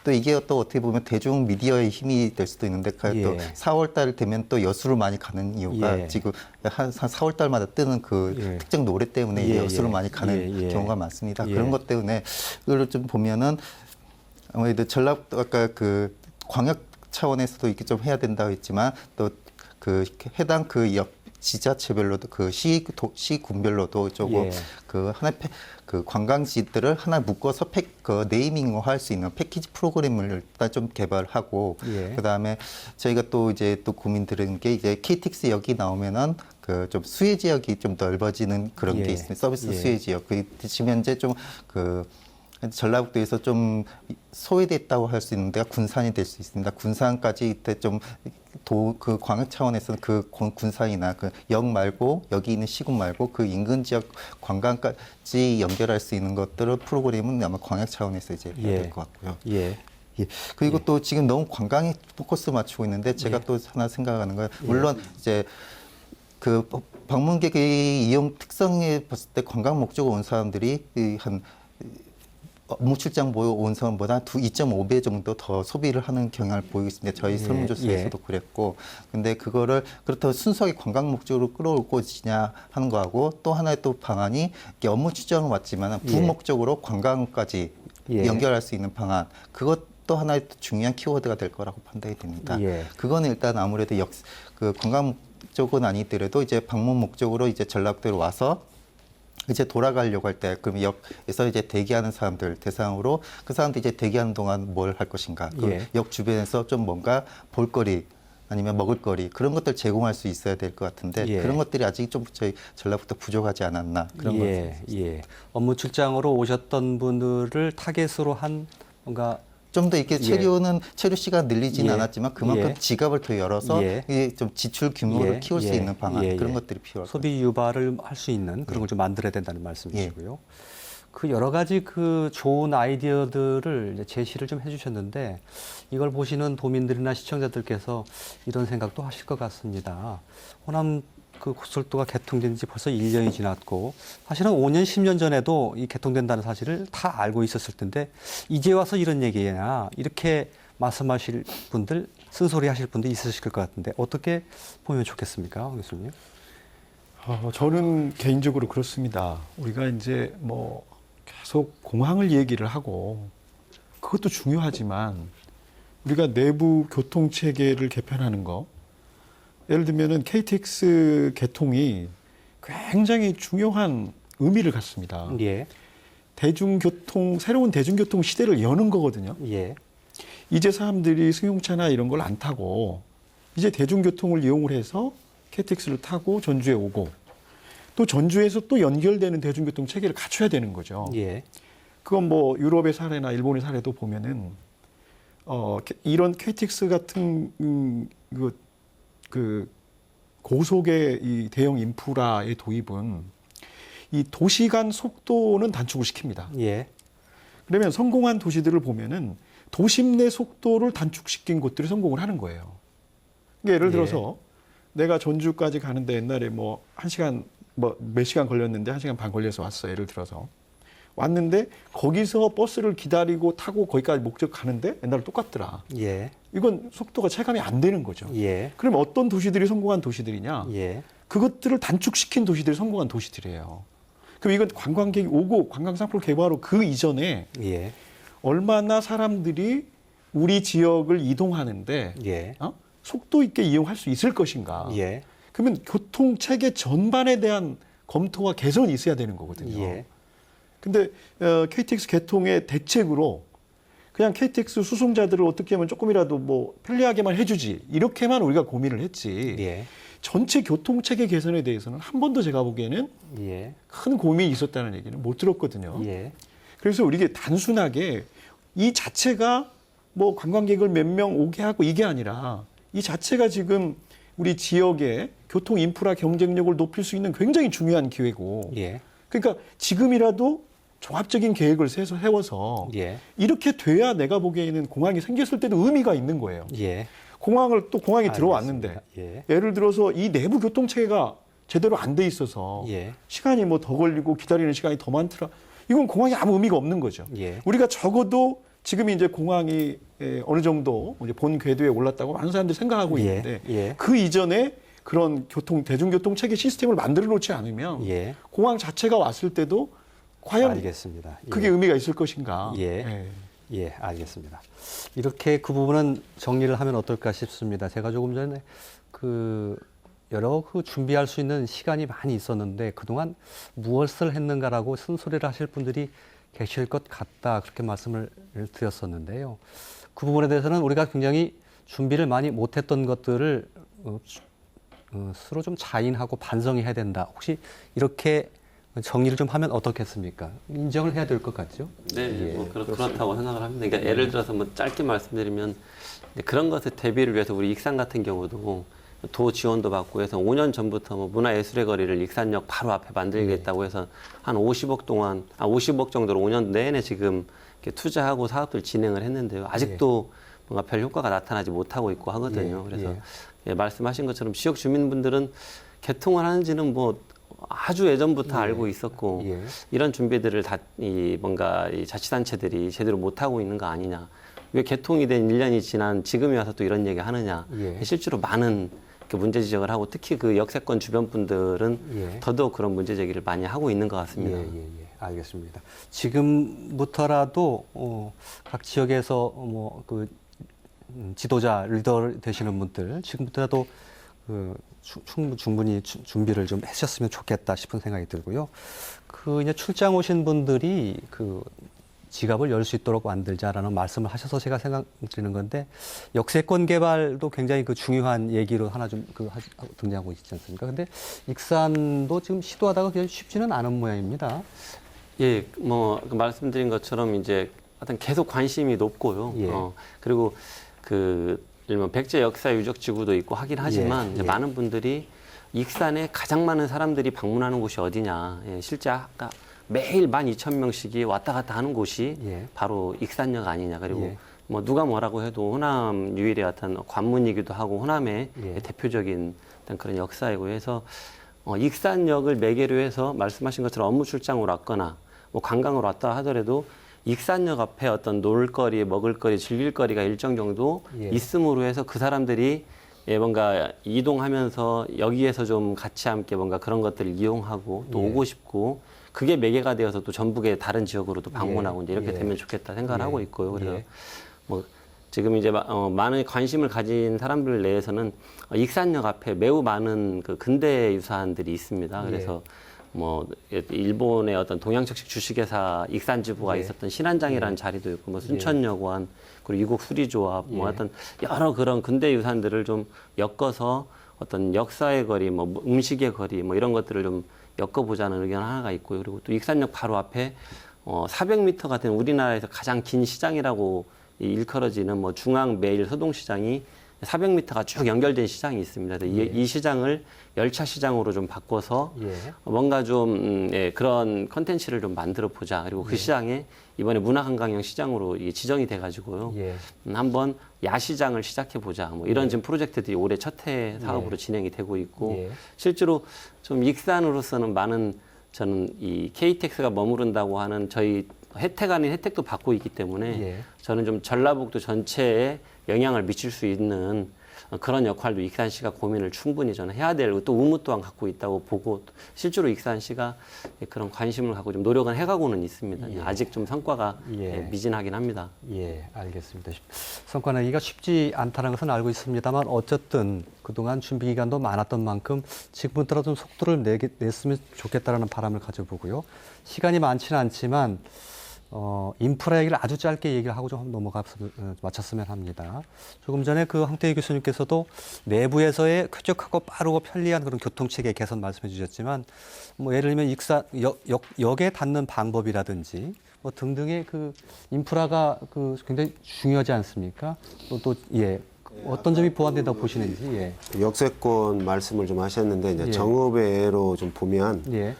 또 이게 또 어떻게 보면 대중 미디어의 힘이 될 수도 있는데 또 예. 4월 달 되면 또 여수를 많이 가는 이유가 예. 지금 한 4월 달마다 뜨는 그 예. 특정 노래 때문에 예, 여수를 예. 많이 가는 예, 예. 경우가 많습니다. 예. 그런 것 때문에 그걸 좀 보면은 아무래도 전라북도 아까 그 광역 차원에서도 이렇게 좀 해야 된다고 했지만 또 그 해당 그 옆 지자체별로도 그 시군별로도 조금 예. 그 하나의 그 관광지들을 하나 묶어서 그 네이밍화할 수 있는 패키지 프로그램을 일단 좀 개발하고 예. 그다음에 저희가 또 이제 또 고민 들은 게 이제 KTX 역이 나오면은 그 좀 수혜 지역이 좀 넓어지는 그런 예. 게 있습니다. 서비스 예. 수혜 지역. 그 지금 현재 좀 그 전라북도에서 좀 소외됐다고 할 수 있는 데가 군산이 될 수 있습니다. 군산까지 이때 좀 그 광역 차원에서는 그 군산이나 그 역 말고 여기 있는 시군 말고 그 인근 지역 관광까지 연결할 수 있는 것들을 프로그램은 아마 광역 차원에서 이제 해야 예. 될 것 같고요. 예. 예. 그리고 또 지금 너무 관광에 포커스 맞추고 있는데 제가 예. 또 하나 생각하는 건 물론 이제 그 방문객의 이용 특성에 봤을 때 관광 목적으로 온 사람들이 한 업무 출장 보여 온 사람보다 2.5배 정도 더 소비를 하는 경향을 보이고 있습니다. 저희 예, 설문조사에서도 그랬고. 근데 그거를 그렇다고 순수하게 관광 목적으로 끌어올 것이냐 하는 거하고 또 하나의 또 방안이 이게 업무 출장은 왔지만 부목적으로 관광까지 예. 연결할 수 있는 방안. 그것도 하나의 또 중요한 키워드가 될 거라고 판단이 됩니다. 예. 그거는 일단 아무래도 그 관광 쪽은 아니더라도 이제 방문 목적으로 이제 전라북도로 와서 이제 돌아가려고 할 때 그럼 역에서 이제 대기하는 사람들 대상으로 그 사람들이 이제 대기하는 동안 뭘 할 것인가 예. 역 주변에서 좀 뭔가 볼거리 아니면 먹을거리 그런 것들 제공할 수 있어야 될 것 같은데 예. 그런 것들이 아직 좀 저희 전라북도 부족하지 않았나 그런 것 예, 같습니다. 예. 업무 출장으로 오셨던 분들을 타겟으로 한 뭔가 좀 더 이렇게 체류 시간 늘리지는 예. 않았지만 그만큼 예. 지갑을 더 열어서 예. 이게 좀 지출 규모를 예. 키울 수 예. 있는 방안 예. 그런 예. 것들이 필요할 것 소비 유발을 할 수 있는 그런 걸 좀 만들어야 된다는 말씀이시고요. 그 여러 가지 그 좋은 아이디어들을 이제 제시를 좀 해주셨는데 이걸 보시는 도민들이나 시청자들께서 이런 생각도 하실 것 같습니다. 호남 그 고속도로가 개통된 지 벌써 1년이 지났고 사실은 5년, 10년 전에도 이 개통된다는 사실을 다 알고 있었을 텐데 이제 와서 이런 얘기냐 이렇게 말씀하실 분들 쓴소리 하실 분도 있으실 것 같은데 어떻게 보면 좋겠습니까, 교수님? 저는 개인적으로 그렇습니다. 우리가 이제 뭐 계속 공항을 얘기를 하고 그것도 중요하지만 우리가 내부 교통 체계를 개편하는 거, 예를 들면은 KTX 개통이 굉장히 중요한 의미를 갖습니다. 예. 새로운 대중교통 시대를 여는 거거든요. 예. 이제 사람들이 승용차나 이런 걸 안 타고 이제 대중교통을 이용을 해서 KTX를 타고 전주에 오고 또 전주에서 또 연결되는 대중교통 체계를 갖춰야 되는 거죠. 예. 그건 뭐 유럽의 사례나 일본의 사례도 보면은 이런 KTX 같은 그 고속의 이 대형 인프라의 도입은 이 도시 간 속도는 단축을 시킵니다. 예. 그러면 성공한 도시들을 보면은 도심 내 속도를 단축시킨 곳들이 성공을 하는 거예요. 그러니까 예를 들어서 내가 전주까지 가는데 옛날에 뭐 1시간 몇 시간 걸렸는데 1시간 반 걸려서 왔어. 예를 들어서 왔는데 거기서 버스를 기다리고 타고 거기까지 목적 가는데 옛날에 똑같더라. 예. 이건 속도가 체감이 안 되는 거죠. 예. 그럼 어떤 도시들이 성공한 도시들이냐? 예. 그것들을 단축시킨 도시들이 성공한 도시들이에요. 그럼 이건 관광객이 오고 관광상품을 개발하고 그 이전에 예. 얼마나 사람들이 우리 지역을 이동하는데 예. 속도 있게 이용할 수 있을 것인가? 예. 그러면 교통 체계 전반에 대한 검토와 개선이 있어야 되는 거거든요. 예. 근데 KTX 개통의 대책으로 그냥 KTX 수송자들을 어떻게 하면 조금이라도 뭐 편리하게만 해주지 이렇게만 우리가 고민을 했지. 예. 전체 교통 체계 개선에 대해서는 한 번도 제가 보기에는 예. 큰 고민이 있었다는 얘기는 못 들었거든요. 예. 그래서 우리가 단순하게 이 자체가 뭐 관광객을 몇 명 오게 하고 이게 아니라 이 자체가 지금 우리 지역의 교통 인프라 경쟁력을 높일 수 있는 굉장히 중요한 기회고. 예. 그러니까 지금이라도 종합적인 계획을 세워서 예. 이렇게 돼야 내가 보기에는 공항이 생겼을 때도 의미가 있는 거예요. 예. 공항이 들어왔는데 알겠습니다. 예. 예를 들어서 이 내부 교통 체계가 제대로 안 돼 있어서 예. 시간이 뭐 더 걸리고 기다리는 시간이 더 많더라. 이건 공항이 아무 의미가 없는 거죠. 예. 우리가 적어도 지금 이제 공항이 어느 정도 이제 본 궤도에 올랐다고 많은 사람들이 생각하고 예. 있는데 예. 그 이전에 그런 대중교통 체계 시스템을 만들어 놓지 않으면 예. 공항 자체가 왔을 때도 과연 알겠습니다. 예. 그게 의미가 있을 것인가. 예. 예, 알겠습니다. 이렇게 그 부분은 정리를 하면 어떨까 싶습니다. 제가 조금 전에 여러 준비할 수 있는 시간이 많이 있었는데 그동안 무엇을 했는가라고 쓴소리를 하실 분들이 계실 것 같다. 그렇게 말씀을 드렸었는데요. 그 부분에 대해서는 우리가 굉장히 준비를 많이 못했던 것들을 스스로 좀 자인하고 반성해야 된다. 혹시 이렇게 정리를 좀 하면 어떻겠습니까? 인정을 해야 될 것 같죠? 네, 예, 뭐 그렇다고 생각을 합니다. 그러니까 예를 들어서 뭐 짧게 말씀드리면 그런 것에 대비를 위해서 우리 익산 같은 경우도 도 지원도 받고 해서 5년 전부터 뭐 문화예술의 거리를 익산역 바로 앞에 만들겠다고 해서 한 50억 정도로 5년 내내 지금 이렇게 투자하고 사업들 진행을 했는데요. 아직도 뭔가 별 효과가 나타나지 못하고 있고 하거든요. 그래서 말씀하신 것처럼 지역 주민분들은 개통을 하는지는 뭐 아주 예전부터 알고 있었고 이런 준비들을 뭔가 이 자치단체들이 제대로 못하고 있는 거 아니냐. 왜 개통이 된 1년이 지난 지금에 와서 또 이런 얘기 하느냐. 실제로 많은 문제 지적을 하고 특히 그 역세권 주변 분들은 더더욱 그런 문제 제기를 많이 하고 있는 것 같습니다. 알겠습니다. 지금부터라도 각 지역에서 지도자, 리더 되시는 분들 지금부터라도 충분히 준비를 좀 하셨으면 좋겠다 싶은 생각이 들고요. 이제 출장 오신 분들이 지갑을 열 수 있도록 만들자라는 말씀을 하셔서 제가 생각 드리는 건데 역세권 개발도 굉장히 중요한 얘기로 하나 좀 등장하고 있지 않습니까? 근데 익산도 지금 시도하다가 그냥 쉽지는 않은 모양입니다. 예, 말씀드린 것처럼 이제 하여튼 계속 관심이 높고요. 그리고 일명 백제 역사 유적 지구도 있고 하긴 하지만 이제 많은 분들이 익산에 가장 많은 사람들이 방문하는 곳이 어디냐. 실제 아까 매일 12,000명씩이 왔다 갔다 하는 곳이 바로 익산역 아니냐. 그리고 누가 뭐라고 해도 호남 유일의 어떤 관문이기도 하고 호남의 대표적인 어떤 그런 역사이고 해서 익산역을 매개로 해서 말씀하신 것처럼 업무 출장으로 왔거나 관광으로 왔다 하더라도 익산역 앞에 어떤 놀거리, 먹을거리, 즐길거리가 일정 정도 예. 있음으로 해서 그 사람들이 예, 뭔가 이동하면서 여기에서 좀 같이 함께 뭔가 그런 것들을 이용하고 또 예. 오고 싶고 그게 매개가 되어서 또 전북의 다른 지역으로도 방문하고 예. 이제 이렇게 예. 되면 좋겠다 생각을 예. 하고 있고요. 그래서 예. 뭐 지금 이제 많은 관심을 가진 사람들 내에서는 익산역 앞에 매우 많은 그 근대 유산들이 있습니다. 그래서 뭐 일본의 어떤 동양적식 주식회사 익산지부가 예. 있었던 신안장이라는 자리도 있고 뭐 순천여관 그리고 이국 수리조합 뭐 어떤 여러 그런 근대 유산들을 좀 엮어서 어떤 역사의 거리, 뭐 음식의 거리 뭐 이런 것들을 좀 엮어보자는 의견 하나가 있고요. 그리고 또 익산역 바로 앞에 400m가 된 우리나라에서 가장 긴 시장이라고 일컬어지는 뭐 중앙 매일 소동시장이 400m가 쭉 연결된 시장이 있습니다. 그래서 이 시장을 열차 시장으로 좀 바꿔서 예. 뭔가 좀 그런 컨텐츠를 좀 만들어 보자. 그리고 그 시장에 이번에 문화관광형 시장으로 이게 지정이 돼가지고요. 예. 한번 야시장을 시작해 보자. 뭐 이런 지금 프로젝트들이 올해 첫 해 사업으로 진행이 되고 있고 예. 실제로 좀 익산으로서는 많은 저는 이 KTX가 머무른다고 하는 저희 혜택 아닌 혜택도 받고 있기 때문에 예. 저는 좀 전라북도 전체에 영향을 미칠 수 있는 그런 역할도 익산시가 고민을 충분히 저는 해야 되고 또 의무 또한 갖고 있다고 보고 실제로 익산시가 그런 관심을 갖고 좀 노력은 해가고는 있습니다. 예. 아직 좀 성과가 예. 미진하긴 합니다. 예, 알겠습니다. 성과 내기가 쉽지 않다는 것은 알고 있습니다만 어쨌든 그동안 준비 기간도 많았던 만큼 지금부터라도 좀 속도를 냈으면 좋겠다라는 바람을 가져보고요. 시간이 많지는 않지만 인프라 얘기를 아주 짧게 얘기를 하고 좀 마쳤으면 합니다. 조금 전에 그 황태희 교수님께서도 내부에서의 쾌적하고 빠르고 편리한 그런 교통체계 개선 말씀해 주셨지만 뭐 예를 들면 역에 닿는 방법이라든지 뭐 등등의 그 인프라가 그 굉장히 중요하지 않습니까? 예. 어떤 점이 보완된다고 보시는지. 예. 역세권 말씀을 좀 하셨는데 이제 예. 정읍외로 좀 보면 예.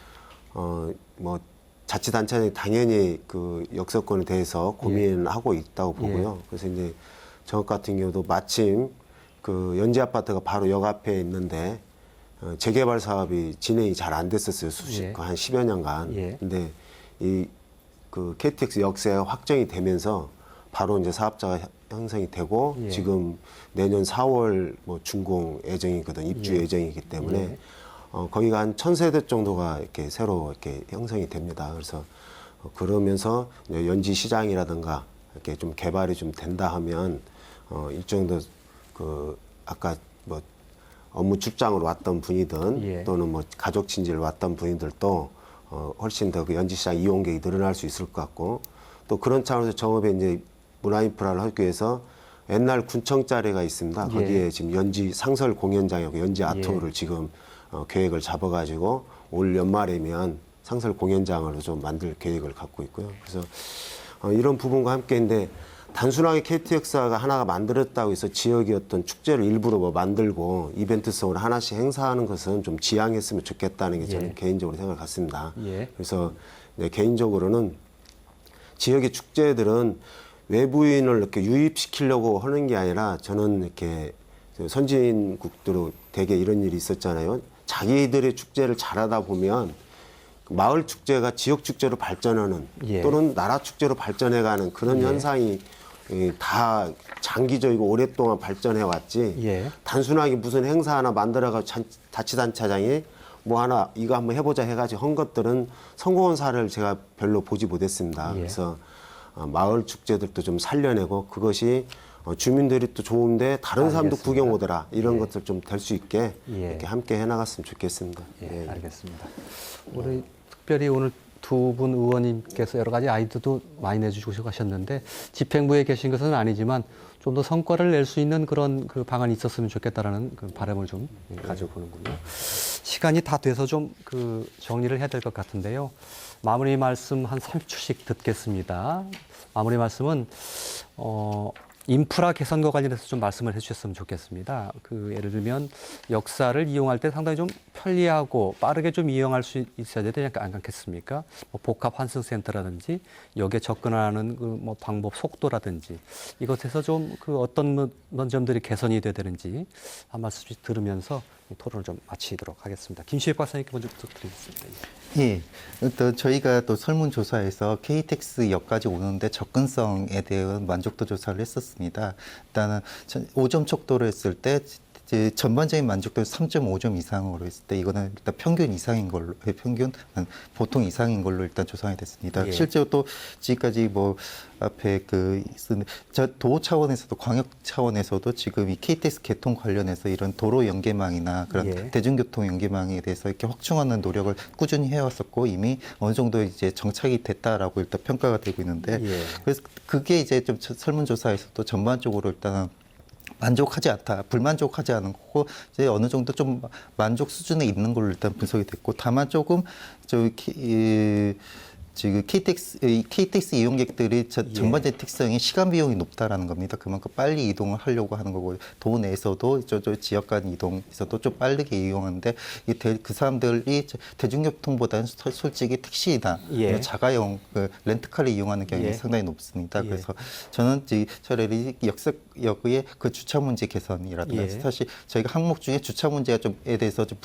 뭐 자치단체는 당연히 그 역세권에 대해서 고민하고 있다고 보고요. 그래서 이제 정읍 같은 경우도 마침 그 연지 아파트가 바로 역 앞에 있는데 재개발 사업이 진행이 잘 안 됐었어요. 한 10여 년간. 예. 근데 이 그 KTX 역세가 확정이 되면서 바로 이제 사업자가 형성이 되고 예. 지금 내년 4월 뭐 준공 예정이거든. 입주 예정이기 때문에 거기가 한 1,000세대 정도가 이렇게 새로 이렇게 형성이 됩니다. 그래서 그러면서 연지 시장이라든가 이렇게 좀 개발이 좀 된다 하면 일정도 그 아까 뭐 업무 출장으로 왔던 분이든 예. 또는 뭐 가족 친지를 왔던 분들도 훨씬 더 그 연지 시장 이용객이 늘어날 수 있을 것 같고 또 그런 차원에서 정읍에 이제 문화 인프라를 하기 위해서 옛날 군청 자리가 있습니다. 거기에 지금 연지 상설 공연장이고 연지 아트홀을 지금 계획을 잡아가지고 올 연말이면 상설 공연장으로 좀 만들 계획을 갖고 있고요. 그래서 이런 부분과 함께인데 단순하게 KTX가 하나가 만들었다고 해서 지역의 어떤 축제를 일부러 뭐 만들고 이벤트성으로 하나씩 행사하는 것은 좀 지양했으면 좋겠다는 게 저는 개인적으로 생각을 갖습니다. 그래서 개인적으로는 지역의 축제들은 외부인을 이렇게 유입시키려고 하는 게 아니라 저는 이렇게 선진국들로 되게 이런 일이 있었잖아요. 자기들의 축제를 잘하다 보면 마을 축제가 지역 축제로 발전하는 또는 나라 축제로 발전해가는 그런 현상이 다 장기적이고 오랫동안 발전해 왔지 단순하게 무슨 행사 하나 만들어가지고 자치단체장이 뭐 하나 이거 한번 해보자 해가지고 한 것들은 성공한 사례를 제가 별로 보지 못했습니다. 그래서 마을 축제들도 좀 살려내고 그것이 주민들이 또 좋은데 다른 사람도 구경 오더라 이런 것들 좀 될 수 있게 이렇게 함께 해나갔으면 좋겠습니다. 알겠습니다. 우리 특별히 오늘 두 분 의원님께서 여러 가지 아이디어도 많이 내주시고 하셨는데 집행부에 계신 것은 아니지만 좀 더 성과를 낼 수 있는 그런 그 방안이 있었으면 좋겠다라는 그 바람을 좀 가져보는군요. 시간이 다 돼서 좀 그 정리를 해야 될 것 같은데요. 마무리 말씀 한 30초씩 듣겠습니다. 마무리 말씀은 인프라 개선과 관련해서 좀 말씀을 해주셨으면 좋겠습니다. 그 예를 들면 역사를 이용할 때 상당히 좀 편리하고 빠르게 좀 이용할 수 있어야 되지 않겠습니까? 뭐 복합 환승센터라든지 역에 접근하는 그 뭐 방법 속도라든지 이것에서 좀 그 어떤 점들이 개선이 돼야 되는지 한 말씀씩 들으면서 토론을 좀 마치도록 하겠습니다. 김시획 박사님께 먼저 부탁드리겠습니다. 예, 또 저희가 또 설문조사에서 KTX역까지 오는데 접근성에 대한 만족도 조사를 했었습니다. 일단은 5점 척도로 했을 때 이제 전반적인 만족도는 3.5점 이상으로 했을 때 이거는 일단 평균 이상인 걸로, 평균 보통 이상인 걸로 일단 조사가 됐습니다. 예. 실제로 또 지금까지 뭐 앞에 도 차원에서도 광역 차원에서도 지금 이 KTX 개통 관련해서 이런 도로 연계망이나 그런 예. 대중교통 연계망에 대해서 이렇게 확충하는 노력을 꾸준히 해왔었고 이미 어느 정도 이제 정착이 됐다라고 일단 평가가 되고 있는데 예. 그래서 그게 이제 좀 설문조사에서도 전반적으로 일단 만족하지 않다, 불만족하지 않은 거고 이제 어느 정도 좀 만족 수준에 있는 걸로 일단 분석이 됐고 다만 조금 지금 KTX 이용객들이 전반적인 특성이 시간 비용이 높다라는 겁니다. 그만큼 빨리 이동을 하려고 하는 거고 도 내에서도 저 지역 간 이동에서도 좀 빠르게 이용하는데 그 사람들이 대중교통보다는 솔직히 택시나 예. 자가용 렌트카를 이용하는 경향이 예. 상당히 높습니다. 예. 그래서 저는 차라리 역의 그 주차 문제 개선이라든가 예. 사실 저희가 항목 중에 주차 문제가 좀에 대해서 좀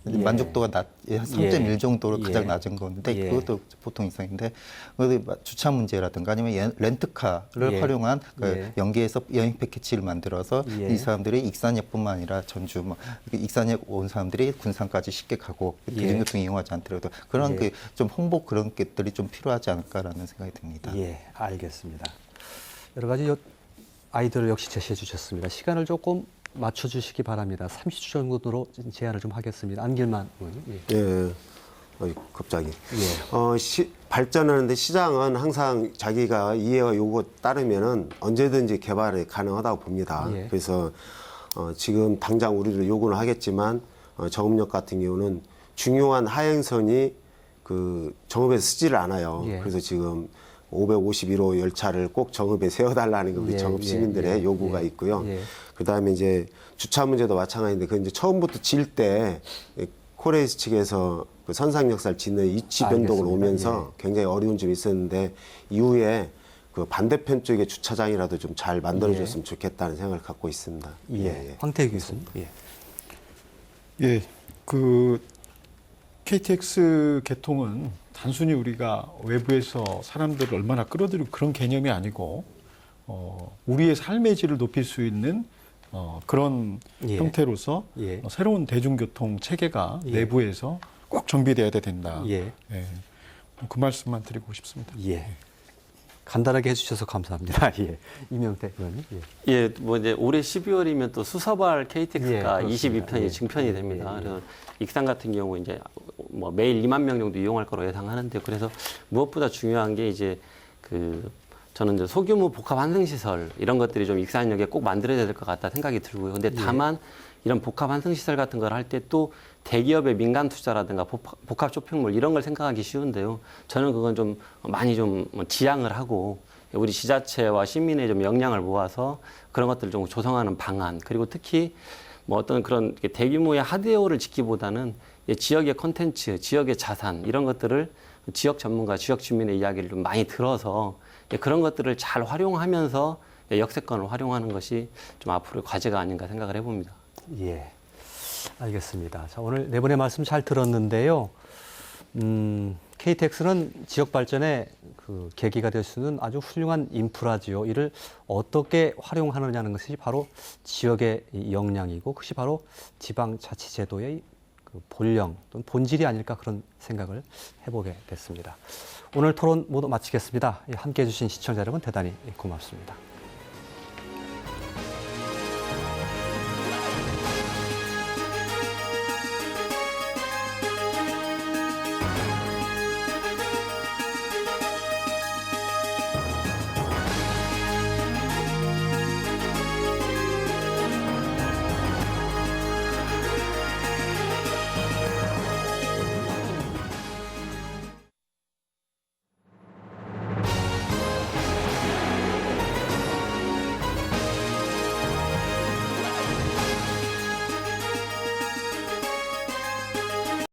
만족도가 3.1 정도로 가장 낮은 건데 예. 그것도 보통 이상인데 주차 문제라든가 아니면 렌트카를 예. 활용한 예. 연계해서 여행 패키지를 만들어서 예. 이 사람들이 익산역뿐만 아니라 전주 익산역 온 사람들이 군산까지 쉽게 가고 예. 대중교통 이용하지 않더라도 그런 예. 좀 홍보 그런 것들이 좀 필요하지 않을까라는 생각이 듭니다. 예, 알겠습니다. 여러 가지 아이디어를 역시 제시해 주셨습니다. 시간을 조금 맞춰주시기 바랍니다. 30초 정도로 제한을 좀 하겠습니다. 안길만 의원님. 예. 예. 갑자기. 발전하는데 시장은 항상 자기가 이해와 요구 따르면은 언제든지 개발이 가능하다고 봅니다. 예. 그래서 지금 당장 우리도 요구는 하겠지만 정읍역 같은 경우는 중요한 하행선이 그 정읍에서 쓰지를 않아요. 예. 그래서 지금 551호 열차를 꼭 정읍에 세워달라는 게 우리 예, 정읍 예, 시민들의 예, 요구가 예, 있고요. 예. 그다음에 이제 주차 문제도 마찬가지인데 그 이제 처음부터 질 때 코레이스 측에서 그 선상역사를 짓는 위치 변동을 알겠습니다. 오면서 굉장히 어려운 점이 있었는데 이후에 그 반대편 쪽에 주차장이라도 좀 잘 만들어줬으면 좋겠다는 생각을 갖고 있습니다. 예. 황태규 교수님. 예. 예, 그 KTX 개통은 단순히 우리가 외부에서 사람들을 얼마나 끌어들이고 그런 개념이 아니고 우리의 삶의 질을 높일 수 있는 그런 예. 형태로서 예. 새로운 대중교통 체계가 예. 내부에서 꼭 정비돼야 된다. 예. 예. 그 말씀만 드리고 싶습니다. 예. 간단하게 해주셔서 감사합니다. 예. 이명태 의원님. 예. 예, 뭐 이제 올해 12월이면 또 수서발 KTX가 예, 그렇습니다. 22편이 예. 증편이 됩니다. 예, 예. 그래서 익산 같은 경우 이제 뭐 매일 2만 명 정도 이용할 거로 예상하는데 그래서 무엇보다 중요한 게 이제 저는 이제 소규모 복합 환승시설 이런 것들이 좀 익산역에 꼭 만들어야 될 것 같다 생각이 들고요. 근데 다만 이런 복합 환승시설 같은 걸 할 때 또 대기업의 민간 투자라든가 복합 쇼핑몰 이런 걸 생각하기 쉬운데요. 저는 그건 좀 많이 좀 지양을 하고 우리 지자체와 시민의 좀 역량을 모아서 그런 것들을 좀 조성하는 방안 그리고 특히 뭐 어떤 그런 대규모의 하드웨어를 짓기보다는 지역의 콘텐츠, 지역의 자산 이런 것들을 지역 전문가, 지역 주민의 이야기를 좀 많이 들어서 그런 것들을 잘 활용하면서 역세권을 활용하는 것이 좀 앞으로의 과제가 아닌가 생각을 해봅니다. 예. 알겠습니다. 자, 오늘 네 분의 말씀 잘 들었는데요. KTX는 지역 발전의 그 계기가 될 수 있는 아주 훌륭한 인프라지요. 이를 어떻게 활용하느냐는 것이 바로 지역의 역량이고 그것이 바로 지방자치제도의 그 본령 또는 본질이 아닐까 그런 생각을 해보게 됐습니다. 오늘 토론 모두 마치겠습니다. 함께해 주신 시청자 여러분 대단히 고맙습니다.